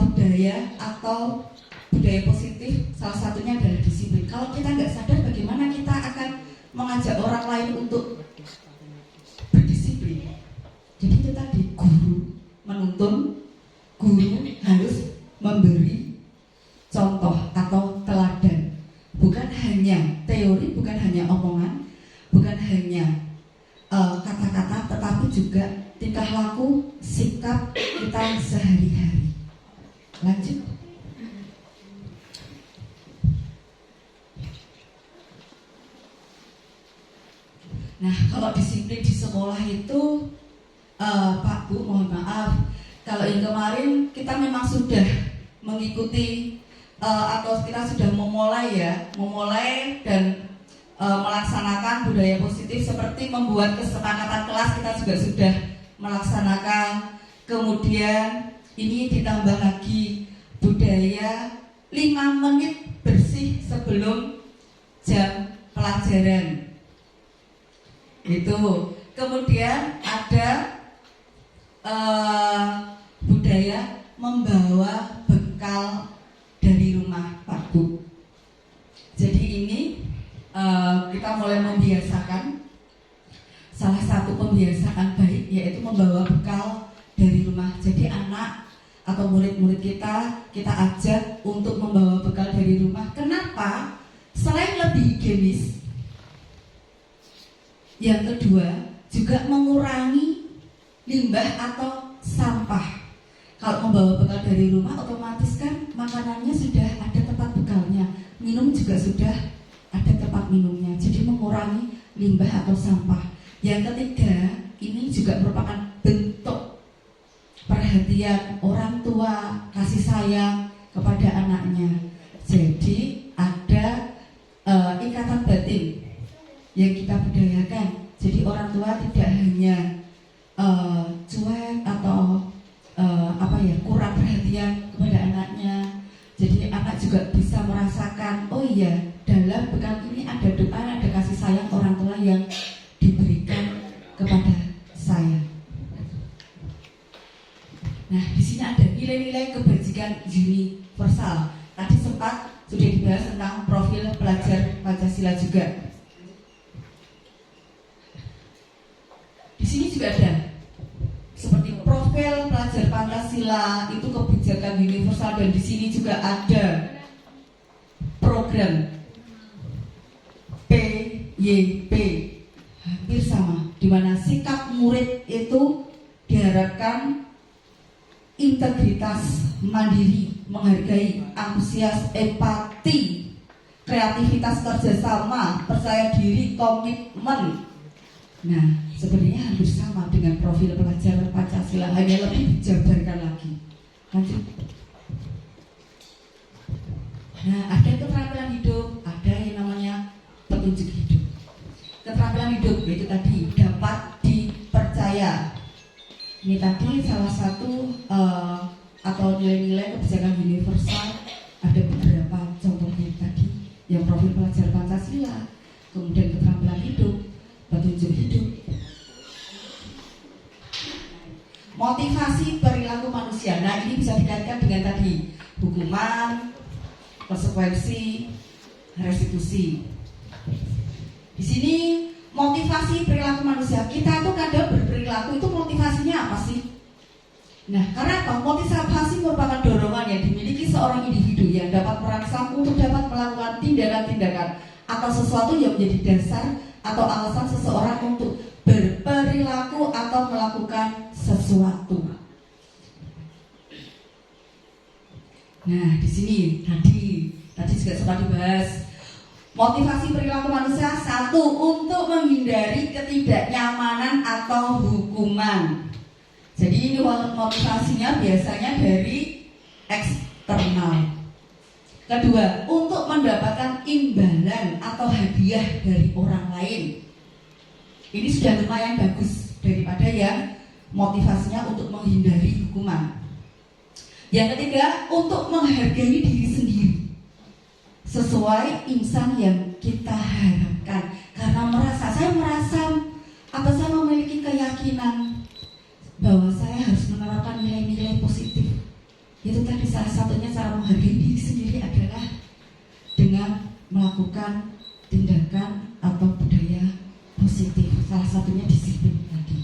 budaya atau budaya positif, salah satunya adalah disiplin. Kalau kita nggak sadar, bagaimana kita akan mengajak orang lain untuk berdisiplin? Jadi itu tadi, guru menuntun, guru harus memberi contoh atau teladan. Bukan hanya teori, bukan hanya omongan, bukan hanya kata-kata, tetapi juga tingkah laku, sikap kita sehari-hari. Lanjut. Nah, kalau disiplin di sekolah itu, Pak Bu, mohon maaf, kalau yang kemarin kita memang sudah mengikuti atau kita sudah memulai dan melaksanakan budaya positif seperti membuat kesepakatan kelas, kita juga sudah melaksanakan. Kemudian ini ditambah lagi budaya 5 menit bersih sebelum jam pelajaran. Itu. Kemudian ada budaya membawa bekal dari rumah, Pak Bu. Jadi ini kita mulai membiasakan, salah satu pembiasaan baik yaitu membawa bekal dari rumah. Jadi anak atau murid-murid kita ajak untuk membawa bekal dari rumah. Kenapa? Selain lebih higienis, yang kedua juga mengurangi limbah atau sampah. Kalau membawa bekal dari rumah, otomatis kan makanannya sudah ada tempat bekalnya, minum juga sudah ada tempat minumnya. Jadi mengurangi limbah atau sampah. Yang ketiga, ini juga merupakan bentuk perhatian orang tua, kasih sayang kepada anaknya. Jadi ada ikatan batin yang kita budayakan. Jadi orang tua tidak hanya cuek atau kurang perhatian kepada anaknya. Jadi anak juga bisa merasakan, oh iya, dalam bekal ini ada doa, ada kasih sayang orang tua yang diberikan kepada saya. Nah, di sini ada nilai-nilai kebajikan universal. Tadi sempat sudah dibahas tentang profil pelajar Pancasila juga. Di sini juga ada seperti profil pelajar Pancasila itu kebijakan universal, dan di sini juga ada program PYP hampir sama, di mana sikap murid itu diharapkan integritas, mandiri, menghargai, antusias, empati, kreativitas, kerjasama, percaya diri, komitmen. Nah, sebenarnya hampir sama dengan profil pelajar Pancasila, hanya lebih dijabarkan lagi. Lanjut. Nah, ada keterampilan hidup, ada yang namanya petunjuk hidup. Keterampilan hidup yaitu tadi dapat dipercaya. Ini tadi salah satu atau nilai-nilai kebijakan universal. Ada beberapa contohnya tadi, yang profil pelajar Pancasila, kemudian keterampilan hidup, petunjuk hidup. Motivasi perilaku manusia. Nah, ini bisa dikaitkan dengan tadi hukuman, konsekuensi, restitusi. Di sini motivasi perilaku manusia. Kita itu kadang berperilaku itu motivasinya apa sih? Nah, karena apa? Motivasi merupakan dorongan yang dimiliki seorang individu yang dapat merangsang untuk dapat melakukan tindakan-tindakan atau sesuatu yang menjadi dasar atau alasan seseorang untuk berperilaku atau melakukan sesuatu. Nah, di sini tadi juga sempat dibahas. Motivasi perilaku manusia, satu, untuk menghindari ketidaknyamanan atau hukuman. Jadi ini motivasinya biasanya dari eksternal. Kedua, untuk mendapatkan imbalan atau hadiah dari orang lain. Ini sudah lumayan bagus daripada yang motivasinya untuk menghindari hukuman. Yang ketiga, untuk menghargai diri sendiri sesuai insan yang kita harapkan. Karena saya merasa atau saya memiliki keyakinan bahwa saya harus menerapkan nilai-nilai positif. Itu tadi salah satunya cara menghargai diri sendiri adalah dengan melakukan tindakan atau budaya positif. Salah satunya disiplin tadi.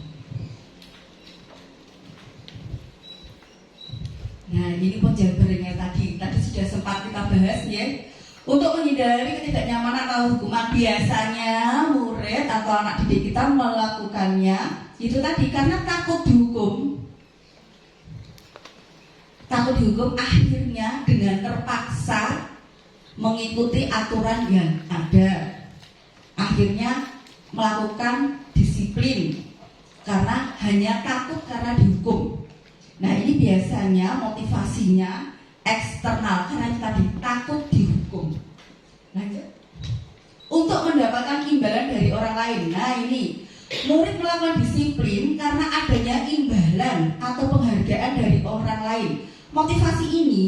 Nah, ini pun jawabannya tadi sudah sempat kita bahas ya. Untuk menghindari ketidaknyamanan atau hukuman, biasanya murid atau anak didik kita melakukannya itu tadi karena takut dihukum. Akhirnya dengan terpaksa mengikuti aturan yang ada. Akhirnya melakukan disiplin karena hanya takut karena dihukum. Nah, ini biasanya motivasinya eksternal karena tadi takut dihukum. Lanjut. Untuk mendapatkan imbalan dari orang lain. Nah, ini murid melakukan disiplin karena adanya imbalan atau penghargaan dari orang lain. Motivasi ini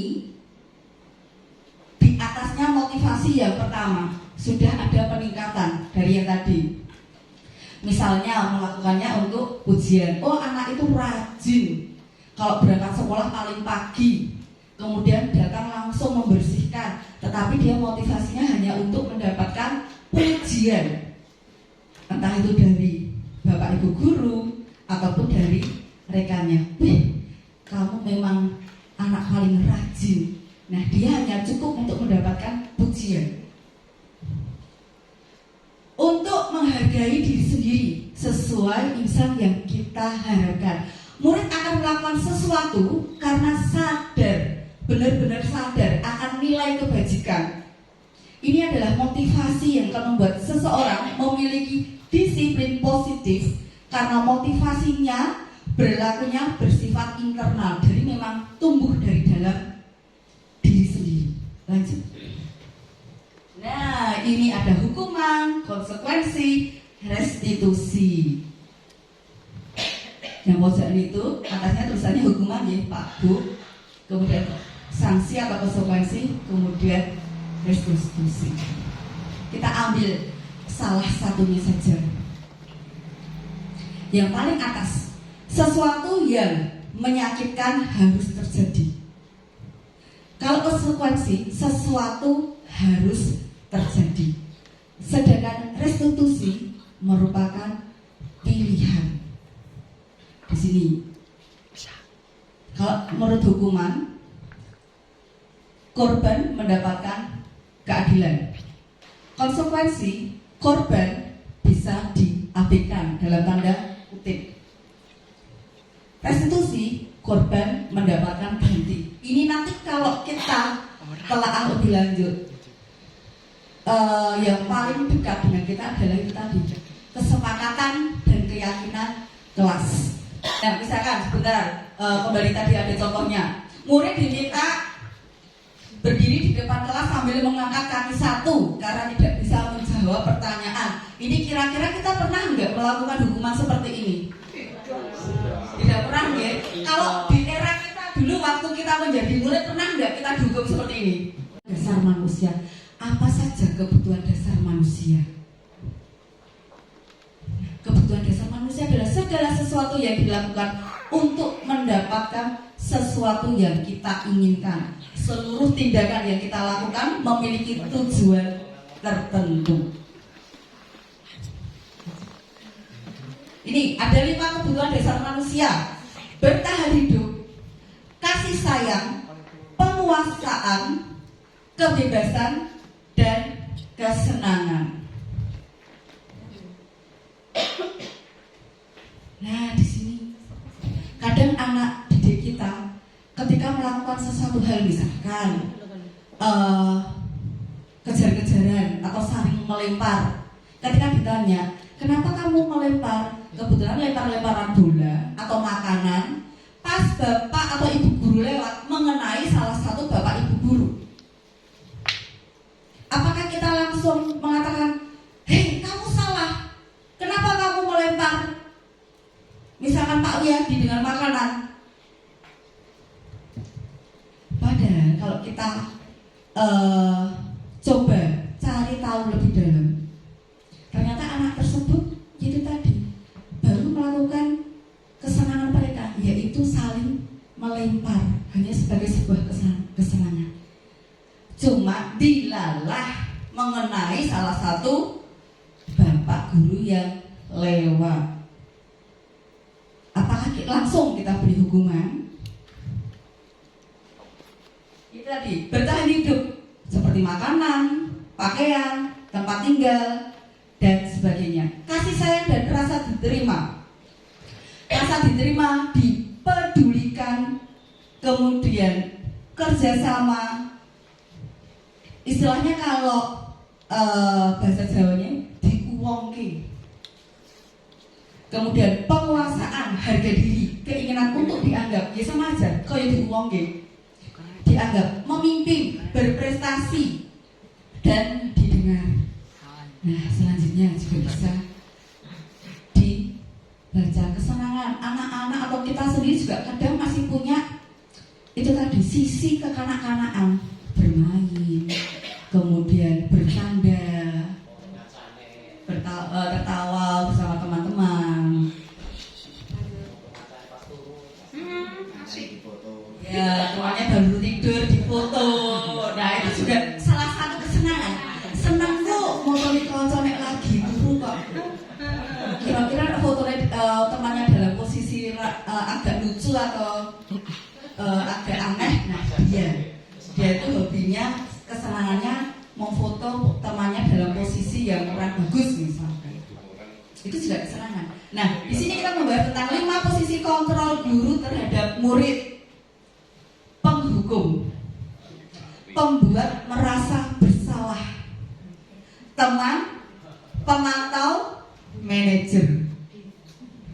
di atasnya motivasi yang pertama sudah ada peningkatan dari yang tadi. Misalnya melakukannya untuk ujian. Oh, anak itu rajin. Kalau berangkat sekolah paling pagi, kemudian datang langsung membersihkan. Tetapi dia motivasinya hanya untuk mendapatkan pujian. Entah itu dari bapak ibu guru ataupun dari rekannya. Wih, kamu memang anak paling rajin. Nah, dia hanya cukup untuk mendapatkan pujian. Untuk menghargai diri sendiri sesuai insan yang kita harapkan. Murid akan melakukan sesuatu karena sadar, benar-benar sadar akan nilai kebajikan. Ini adalah motivasi yang akan membuat seseorang memiliki disiplin positif karena motivasinya berlakunya bersifat internal. Jadi memang tumbuh dari dalam diri sendiri. Lanjut. Nah, ini ada hukuman, konsekuensi, restitusi. Yang pojokan itu atasnya tulisannya hukuman ya Pak Bu, kemudian sanksi atau konsekuensi, kemudian restitusi. Kita ambil salah satunya saja. Yang paling atas, sesuatu yang menyakitkan harus terjadi. Kalau konsekuensi, sesuatu harus terjadi. Sedangkan restitusi merupakan pilihan. Di sini, kalau menurut hukuman, korban mendapatkan keadilan. Konsekuensi, korban bisa diabaikan dalam tanda kutip. Restitusi, korban mendapatkan ganti. Ini nanti kalau kita telah lebih lanjut, yang paling dekat dengan kita adalah itu tadi, kesepakatan dan keyakinan kelas. Nah, misalkan sebentar, kembali tadi ada contohnya, murid diminta berdiri di depan kelas sambil mengangkat kaki satu karena tidak bisa menjawab pertanyaan. Ini kira-kira kita pernah nggak melakukan hukuman seperti ini? Tidak pernah ya. Kalau di era kita dulu waktu kita menjadi murid, pernah nggak kita dihukum seperti ini? Dasar manusia. Apa saja kebutuhan dasar manusia? Kebutuhan dasar manusia adalah segala sesuatu yang dilakukan untuk mendapatkan sesuatu yang kita inginkan. Seluruh tindakan yang kita lakukan memiliki tujuan tertentu. Ini ada 5 kebutuhan dasar manusia: bertahan hidup, kasih sayang, penguasaan, kebebasan, dan kesenangan. Nah, di sini kadang anak didik kita ketika melakukan sesuatu hal, misalkan kejar-kejaran atau saling melempar, ketika ditanya kenapa kamu melempar, kebetulan lempar-lemparan bola atau makanan, pas bapak atau ibu guru lewat mengenai salah satu bapak ibu guru, apakah kita langsung mengatakan, hei kamu salah, kenapa kamu melempar misalkan Pak Wiyadi dengan makanan? Padahal kalau kita coba cari tahu lebih dalam, ternyata anak tersebut itu tadi baru melakukan kesenangan mereka, yaitu saling melempar, hanya sebagai sebuah kesenangan. Cuma dilalah mengenai salah satu bapak guru yang lewat. Apakah langsung kita beri hukuman? Itu tadi, bertahan hidup seperti makanan, pakaian, tempat tinggal, dan sebagainya. Kasih sayang dan rasa diterima, dipedulikan, kemudian kerjasama. Istilahnya kalau bahasa Jawanya diuwongke. Kemudian penguasaan harga diri, keinginan untuk dianggap, ya sama aja, kayak diuwongke, dianggap, memimpin, berprestasi, dan didengar. Nah, selanjutnya juga bisa dibaca kesenangan anak-anak atau kita sendiri juga kadang masih punya itu tadi, sisi kekanak-kanakan, bermain, kemudian bercanda, tertawa bersama teman-teman. Ya, temannya baru tidur difoto. Nah, itu juga salah satu kesenangan. Senang kok motor dikoncone lagi turu kok. Kira-kira foto temannya dalam posisi agak lucu atau agak aneh. Nah, dia itu hobinya, kesenangannya memfoto temannya dalam posisi yang kurang bagus misalkan. Itu juga kesenangan. Nah, di sini kita membahas tentang 5 posisi kontrol guru terhadap murid. Penghukum, pembuat merasa bersalah, teman, pemantau, manajer.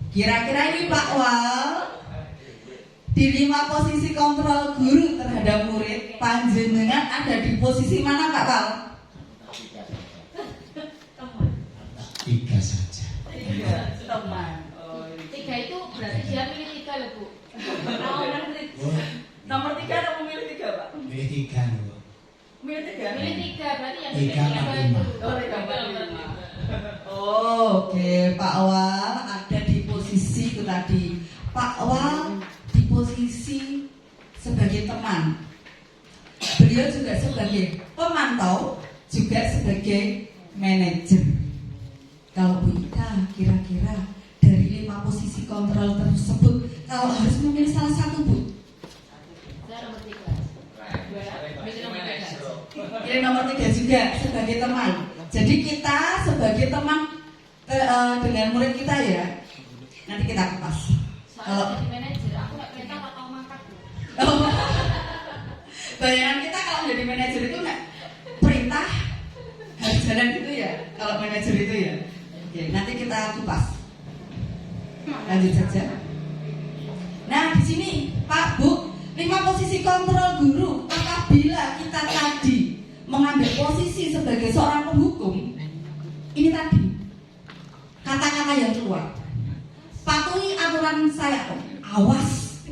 Kira-kira ini Pak Wal, di 5 posisi kontrol guru terhadap murid, panjenengan ada di posisi mana Pak Wal?
3 saja.
3, teman.
3 itu berarti dia milih 3 loh Bu.
Nomor 3 atau memilih 3 Pak?
Milih 3 loh.
Milih 3?
Milih 3 berarti yang
3, 4, 5.
Oh, 3, 4, 5. Oke, Pak Wal ada di posisi itu tadi. Pak Wal di posisi sebagai teman. Beliau juga sebagai pemantau, juga sebagai manajer. Kalau Bu Ika, kira-kira dari 5 posisi kontrol tersebut, kalau harus memilih salah satu Bu?
Saya nomor 3.
Pilih nomor 3 juga sebagai teman. Jadi kita sebagai teman dengan murid kita ya. Nanti kita kupas.
Soalnya jadi manajer, aku nggak perintah tak tahu mangkat.
Bayangan kita kalau menjadi manajer itu nggak perintah harus jalan gitu ya. Kalau manajer itu ya. Oke, nanti kita kupas. Lanjut saja. Nah, di sini Pak Bu, 5 posisi kontrol guru. Apabila kita tadi mengambil posisi sebagai seorang penghukum, ini tadi kata-kata yang keluar. Patuhi aturan saya, awas.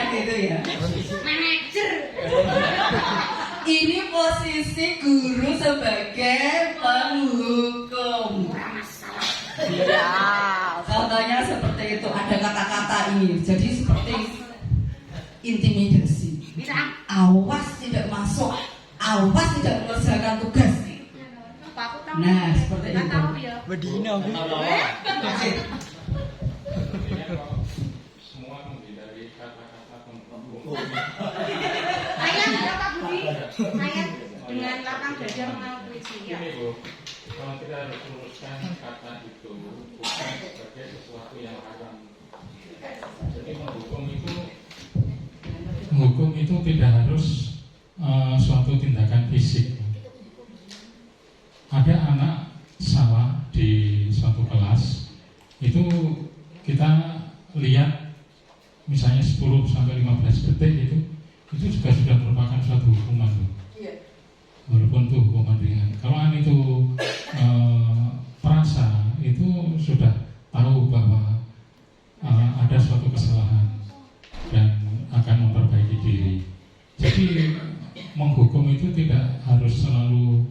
Gitu ya.
Manajer.
Ini posisi guru sebagai penghukum. Contohnya seperti itu, ada kata-kata ini. Jadi seperti intimidasi. Awas tidak masuk, awas tidak mengerjakan tugas. Nah, seperti itu.
Bedino.
Semua menghindari kata-kata penghukum.
Saya Bapak Budi, saya dengan lapang dada mengakui siap.
Ini Bu, kalau kita kita harus luruskan kata itu bukan sebagai sesuatu yang haram. Jadi menghukum itu tidak harus suatu tindakan fisik. Ada anak salah di suatu kelas, itu kita lihat misalnya 10 sampai 15 detik itu juga sudah merupakan suatu hukuman loh. Walaupun itu hukuman ringan. Kalau anak itu perasa, itu sudah tahu bahwa ada suatu kesalahan dan akan memperbaiki diri. Jadi menghukum itu tidak harus selalu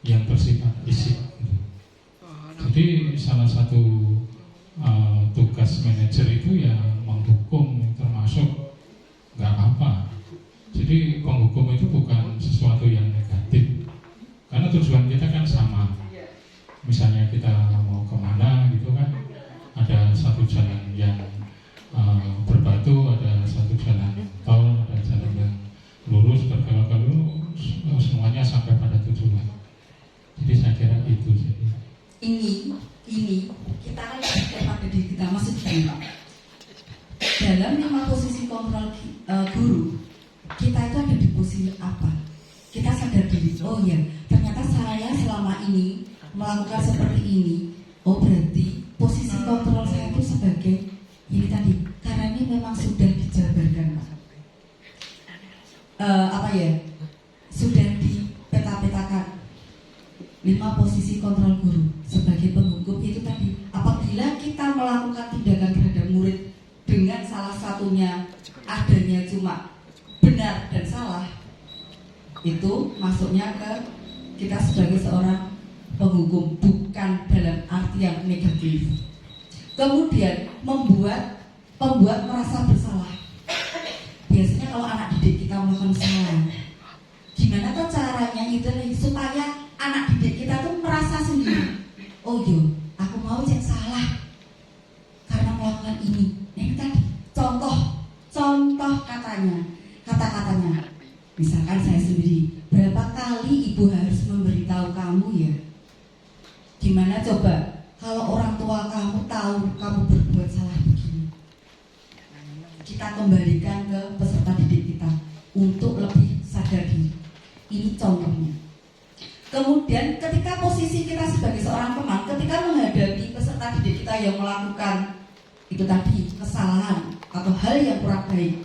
yang bersifat fisik. Jadi salah satu tugas manajer itu ya menghukum, termasuk nggak apa-apa. Jadi penghukum itu bukan sesuatu yang negatif, karena tujuan kita kan sama. Misalnya kita mau kemana gitu kan, ada satu jalan yang berbatu, ada satu jalan tol, ada jalan yang lurus berkelok-kelok, semuanya sampai pada tujuan. Jadi saya kira itu. Jadi
ini kita kan pada diri kita maksudnya dalam 5 posisi kontrol guru, kita itu ada di posisi apa? Kita sadar diri, oh ya, ternyata saya selama ini melakukan seperti ini. Oh berarti posisi kontrol saya itu sebagai ini tadi, karena ini memang sudah dijabarkan, sudah dipeta-petakan 5 posisi kontrol guru sebagai penghukum itu tadi. Apabila kita melakukan tindakan terhadap murid dengan salah satunya adanya cuma benar dan salah, itu masuknya ke kita sebagai seorang penghukum, bukan dalam arti yang negatif. Kemudian membuat merasa bersalah. Biasanya kalau anak didik kita melakukan kesalahan, gimana tuh caranya itu supaya anak didik kita tuh merasa sendiri, oh yo, aku mau cek salah karena melakukan ini. Ini tadi contoh kata-katanya. Misalkan saya sendiri, berapa kali ibu harus memberitahu kamu ya? Gimana coba kalau orang tua kamu tahu kamu berbuat salah begini? Kita kembalikan ke peserta didik kita untuk lebih sadar diri. Ini contohnya. Kemudian ketika posisi kita sebagai seorang teman, ketika menghadapi peserta didik kita yang melakukan itu tadi kesalahan atau hal yang kurang baik,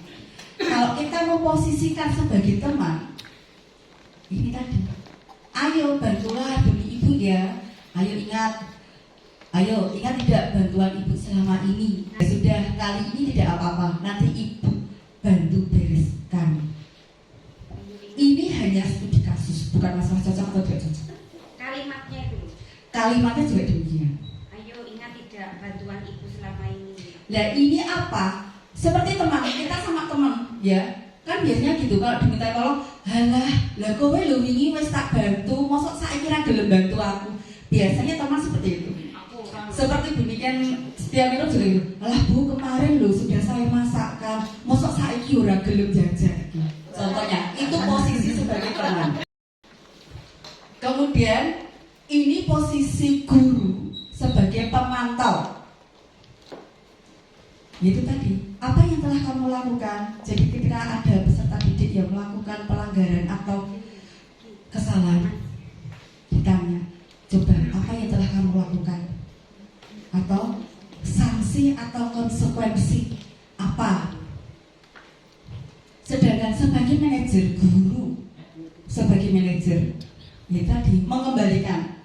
kalau kita memposisikan sebagai teman, ini tadi, ayo bantulah demi ibu ya, ayo ingat tidak bantuan ibu selama ini, sudah kali ini tidak apa-apa, nanti ibu bantu bereskan. Ini hanya studi kasus, bukan masalah cocok atau tidak cocok. Kalimatnya juga demikian.
Ayo ingat tidak bantuan ibu selama ini.
Nah ini apa? Seperti teman, kita sama teman, ya kan biasanya gitu, kalau diminta tolong, lah kowe lho wingi wis tak bantu, mosok saiki ra gelem bantu aku. Biasanya teman seperti itu. Seperti demikian setiap minum juga gitu. Alah bu, kemarin lho sudah saya masakkan, mosok saiki ora gelem jajan. Contohnya, itu posisi sebagai teman. Kemudian ini posisi guru sebagai pemantau. Itu tadi, apa yang telah kamu lakukan? Jadi ketika ada peserta didik yang melakukan pelanggaran atau kesalahan, ditanya, coba apa yang telah kamu lakukan? Atau sanksi atau konsekuensi apa? Sedangkan sebagai manajer guru, sebagai manajer, ya tadi mengembalikan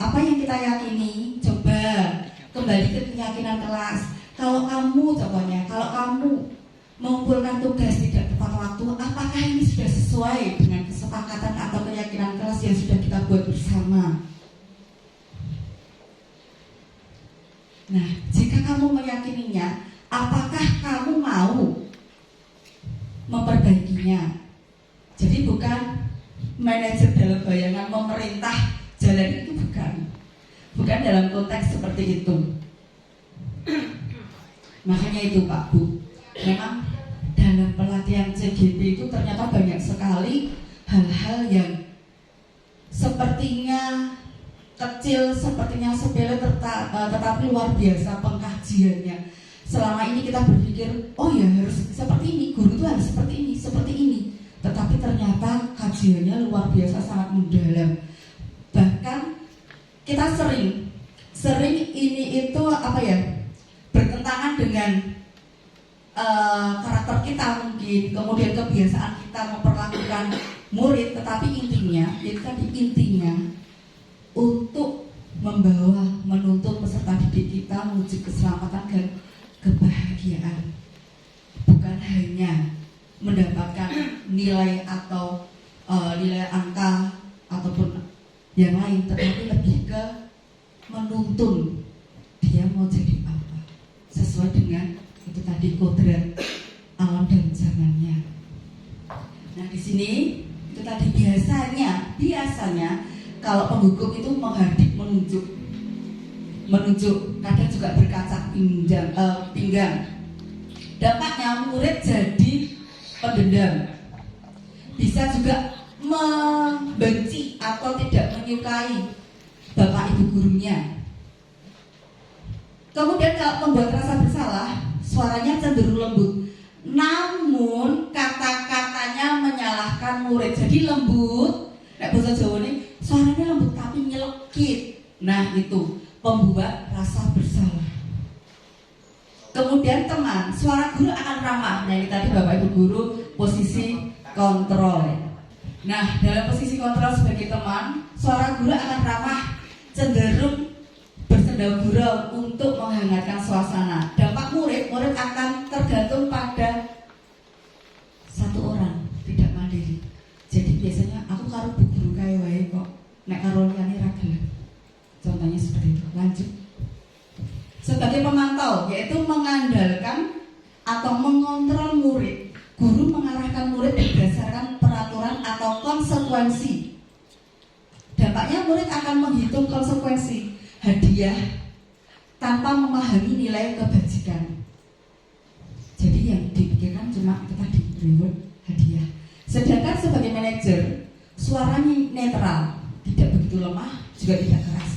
apa yang kita yakini. Coba kembali ke keyakinan kelas. Kalau kamu mengumpulkan tugas tidak tepat waktu, apakah ini sudah sesuai dengan kesepakatan atau keyakinan kelas yang sudah kita buat bersama? Nah, jika kamu meyakininya, apakah kamu mau memperbaikinya? Jadi bukan manajer dalam bayangan memerintah jalan itu, bukan dalam konteks seperti itu. Makanya itu Pak Bu, memang dalam pelatihan CGP itu ternyata banyak sekali hal-hal yang sepertinya kecil sepertinya sepele tetapi luar biasa pengkajiannya. Selama ini kita berpikir, oh ya harus seperti ini, guru itu harus seperti ini. Tetapi ternyata kajiannya luar biasa, sangat mendalam. Bahkan kita sering ini itu bertentangan dengan karakter kita mungkin, kemudian kebiasaan kita memperlakukan murid. Tetapi intinya untuk menuntut peserta didik kita menuju keselamatan dan kebahagiaan, bukan hanya mendapatkan nilai atau nilai angka ataupun yang lain, tetapi lebih ke menuntun dia mau jadi apa sesuai dengan itu tadi kodrat alam dan zamannya. Nah di sini itu tadi biasanya kalau penghukum itu menghardik, menunjuk, kadang juga berkaca pinggang. Dampaknya murid jadi pendendam, bisa juga membenci atau tidak menyukai bapak ibu gurunya. Kemudian kalau membuat rasa bersalah, suaranya cenderung lembut, namun kata-katanya menyalahkan murid. Jadi lembut, kayak bahasa Jawa ini suaranya lembut tapi nyelekit. Nah itu pembuat rasa bersalah. Kemudian teman, suara guru akan ramah. Nah ini tadi bapak ibu guru posisi kontrol. Nah dalam posisi kontrol sebagai teman, suara guru akan ramah, cenderung bersenda gurau untuk menghangatkan suasana. Dampak murid akan tergantung pada satu orang, tidak mandiri. Jadi biasanya aku karo bu guru kae wae kok, nek karo liyane ra gelem. Contohnya seperti itu. Lanjut. Sebagai pemantau, yaitu mengandalkan atau mengontrol murid. Guru mengarahkan murid berdasarkan peraturan atau konsekuensi. Dampaknya murid akan menghitung konsekuensi hadiah tanpa memahami nilai kebajikan. Jadi yang dipikirkan cuma itu tadi, reward, hadiah. Sedangkan sebagai manajer, suaranya netral, tidak begitu lemah, juga tidak keras,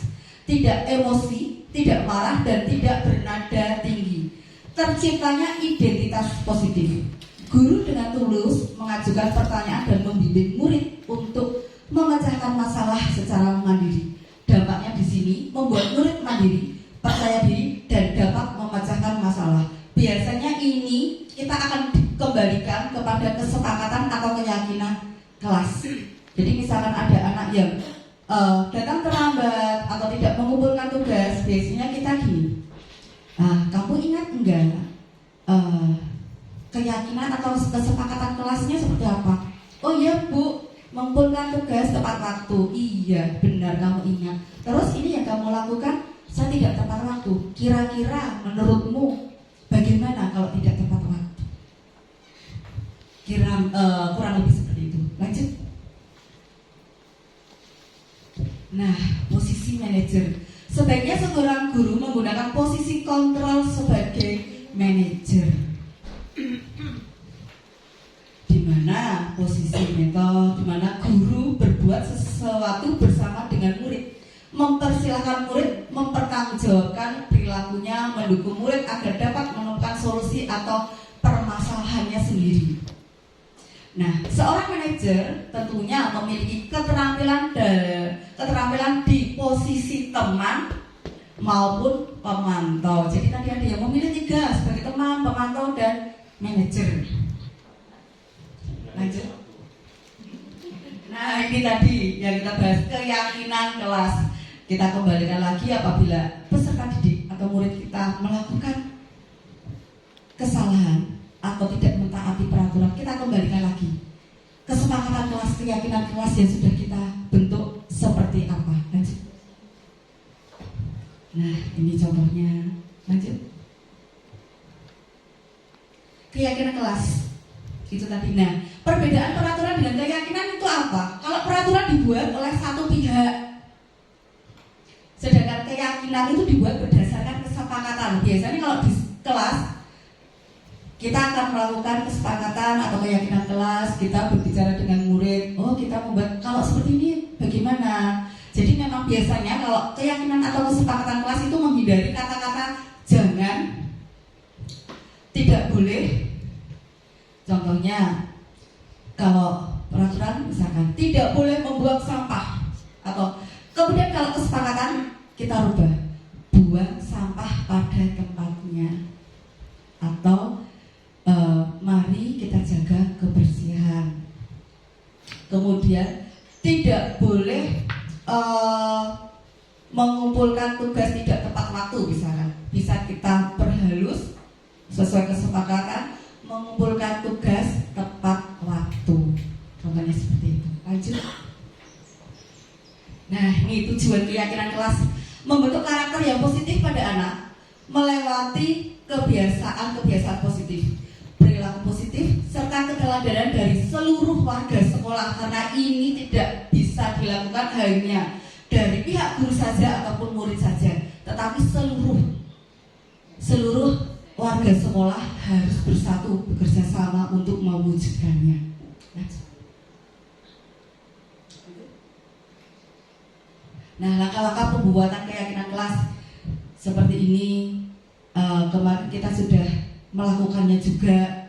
tidak emosi, tidak marah, dan tidak bernada tinggi. Terciptanya identitas positif. Guru dengan tulus mengajukan pertanyaan dan membimbing murid untuk memecahkan masalah secara mandiri. Dampaknya di sini membuat murid mandiri, percaya diri, dan dapat memecahkan masalah. Biasanya ini kita akan kembalikan kepada kesepakatan atau keyakinan kelas. Jadi misalkan ada anak yang datang terlambat atau tidak mengumpulkan tugas, biasanya kita gini, kamu ingat enggak keyakinan atau kesepakatan kelasnya seperti apa? Oh iya bu, mengumpulkan tugas tepat waktu. Iya benar, kamu ingat. Terus ini yang kamu lakukan, saya tidak tepat waktu. Kira-kira menurutmu bagaimana kalau tidak tepat waktu? Kurang lebih seperti itu. Lanjut. Nah, posisi manajer. Sebaiknya seorang guru menggunakan posisi kontrol sebagai manajer. Di mana posisi mentor, di mana guru berbuat sesuatu bersama dengan murid, mempersilahkan murid mempertanggungjawabkan perilakunya, mendukung murid agar dapat menemukan solusi atau permasalahannya sendiri. Nah, seorang manajer tentunya memiliki keterampilan di posisi teman maupun pemantau. Jadi tadi ada yang memilih 3 sebagai teman, pemantau, dan manajer. Lanjut. Nah ini tadi yang kita bahas, keyakinan kelas. Kita kembalikan lagi apabila peserta didik atau murid kita melakukan kesalahan atau tidak mentaati peraturan, kita kembalikan lagi kesepakatan kelas, keyakinan kelas yang sudah kita bentuk seperti apa. Lanjut. Nah ini contohnya. Lanjut. Keyakinan kelas itu tadi. Nah perbedaan peraturan dengan keyakinan itu apa? Kalau peraturan dibuat oleh satu pihak, sedangkan keyakinan itu dibuat berdasarkan kesepakatan. Biasanya kalau di kelas kita akan melakukan kesepakatan atau keyakinan kelas, kita berbicara dengan murid, oh kita membuat kalau seperti ini bagaimana. Jadi memang biasanya kalau keyakinan atau kesepakatan kelas itu menghindari kata-kata jangan, tidak boleh. Contohnya kalau peraturan misalkan tidak boleh membuang sampah, atau kemudian kalau kesepakatan kita rubah, buang sampah pada tempatnya, atau mari kita jaga kebersihan. Kemudian tidak boleh mengumpulkan tugas tidak tepat waktu, misalkan bisa kita perhalus sesuai kesepakatan, mengumpulkan tugas tepat waktu. Contohnya seperti itu. Lanjut. Nah, ini tujuan keyakinan kelas, membentuk karakter yang positif pada anak, melewati kebiasaan-kebiasaan positif, perilaku positif, serta keteladanan dari seluruh warga sekolah, karena ini tidak bisa dilakukan hanya dari pihak guru saja ataupun murid saja, tetapi seluruh warga sekolah harus bersatu bekerja sama untuk mewujudkannya. Nah, langkah-langkah pembuatan keyakinan kelas seperti ini kemarin kita sudah melakukannya juga.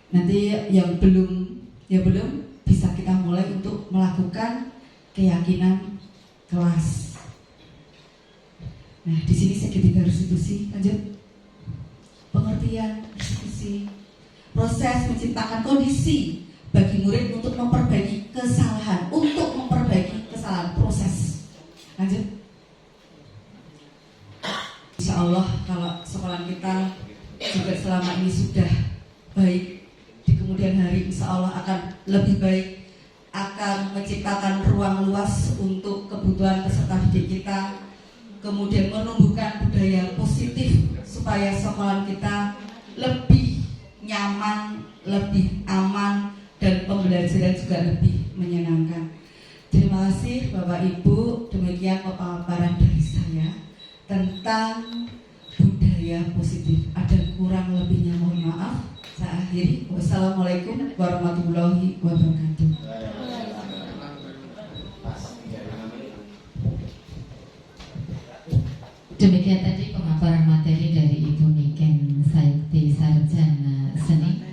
Nanti yang belum bisa kita mulai untuk melakukan keyakinan kelas. Nah, di sini segitiga restitusi. Lanjut. Pengertian restitusi, proses menciptakan kondisi bagi murid untuk memperbaiki kesalahan, proses. Lanjut. Insya Allah kalau sekolah kita juga selama ini sudah baik, di kemudian hari insya Allah akan lebih baik, akan menciptakan ruang luas untuk kebutuhan peserta didik kita, kemudian menumbuhkan budaya positif supaya sekolah kita lebih nyaman, lebih aman, dan pembelajaran juga lebih menyenangkan. Terima kasih Bapak Ibu, demikian pemaparan dari saya tentang budaya positif. Ada kurang lebihnya mohon maaf. Saya akhiri. Wassalamualaikum warahmatullahi wabarakatuh.
Demikian tadi pemaparan materi dari Ibu Niken Sayukti, Sarjana Seni.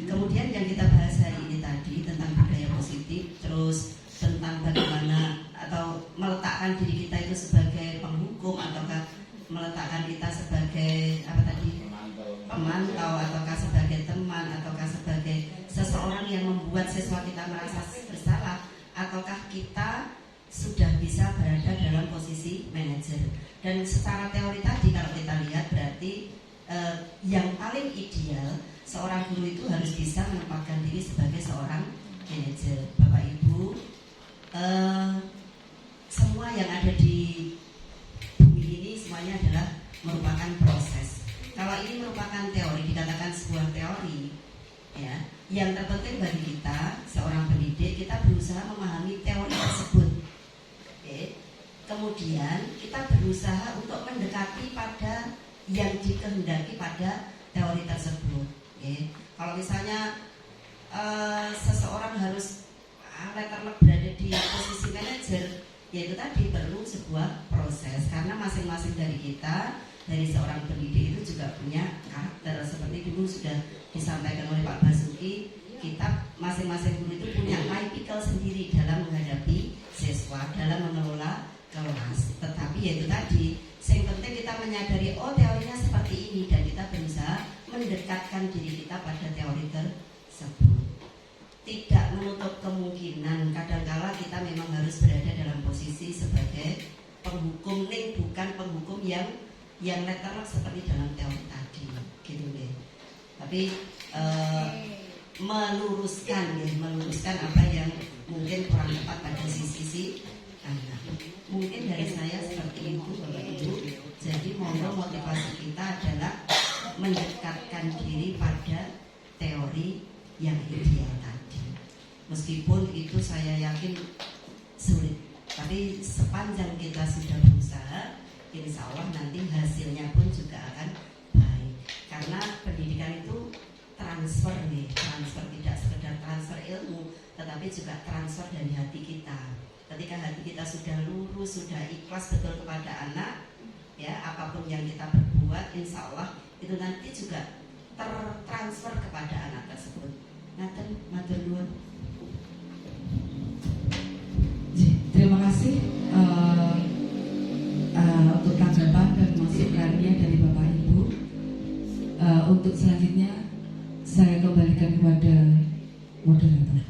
Kemudian yang kita bahas hari ini tadi tentang budaya positif, terus tentang bagaimana atau meletakkan diri kita itu sebagai penghukum, ataukah meletakkan kita sebagai pemantau, ataukah sebagai teman, ataukah sebagai seseorang yang membuat siswa kita merasa bersalah, ataukah kita sudah bisa berada dalam posisi manajer. Dan secara teori tadi kalau kita lihat berarti yang paling ideal seorang guru itu harus bisa menempatkan diri sebagai seorang manajer. Bapak Ibu, semua yang ada di bumi ini semuanya adalah merupakan proses. Kalau ini merupakan teori, dikatakan sebuah teori, ya, yang terpenting bagi kita seorang pendidik, kita berusaha memahami teori tersebut. Oke. Kemudian kita berusaha untuk mendekati pada yang dikehendaki pada teori tersebut. Oke. Kalau misalnya seseorang harus letterlock berada di posisi manajer, yaitu tadi perlu sebuah proses, karena masing-masing dari kita, dari seorang pendidik itu juga punya karakter. Seperti dulu sudah disampaikan oleh Pak Basuki, kita masing-masing guru itu punya tipikal sendiri dalam menghadapi siswa, dalam mengelola kelas. Tetapi yaitu tadi, yang penting kita menyadari teorinya seperti ini, dan kita berusaha mendekatkan diri kita pada teori tersebut. Tidak menutup kemungkinan kadangkala kita memang harus berada dalam posisi sebagai penghukum, bukan penghukum yang letterlock seperti dalam teori tadi, gitu deh. Tapi meluruskan apa yang mungkin kurang tepat pada sisi anak. Mungkin dari saya seperti itu Bapak Ibu. Jadi motivasi kita adalah mendekatkan diri pada teori yang ideal tadi. Meskipun itu saya yakin sulit, tapi sepanjang kita sudah berusaha, insya Allah nanti hasilnya pun juga akan baik. Karena pendidikan itu transfer tidak sekedar transfer ilmu, tetapi juga transfer dari hati kita. ketika hati kita sudah lurus, sudah ikhlas betul kepada anak, ya apapun yang kita berbuat, insya Allah itu nanti juga tertransfer kepada anak tersebut. Ngaten, matur nuwun.
Terima kasih untuk tanggapan dan masukannya dari Bapak Ibu. Untuk selanjutnya saya kembalikan kepada moderator.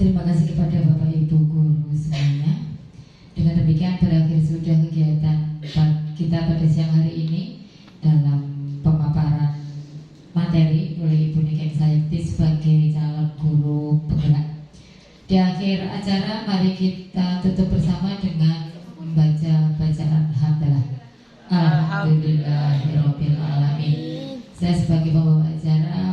Terima kasih kepada Bapak Ibu guru semuanya. Dengan demikian berakhir sudah kegiatan kita pada siang hari ini dalam pemaparan materi oleh Ibu Niken Sayekti sebagai calon guru penggerak. Di akhir acara mari kita tutup bersama dengan membaca bacaan hamdalah. Alhamdulillahirabbil alamin. Saya sebagai pembawa acara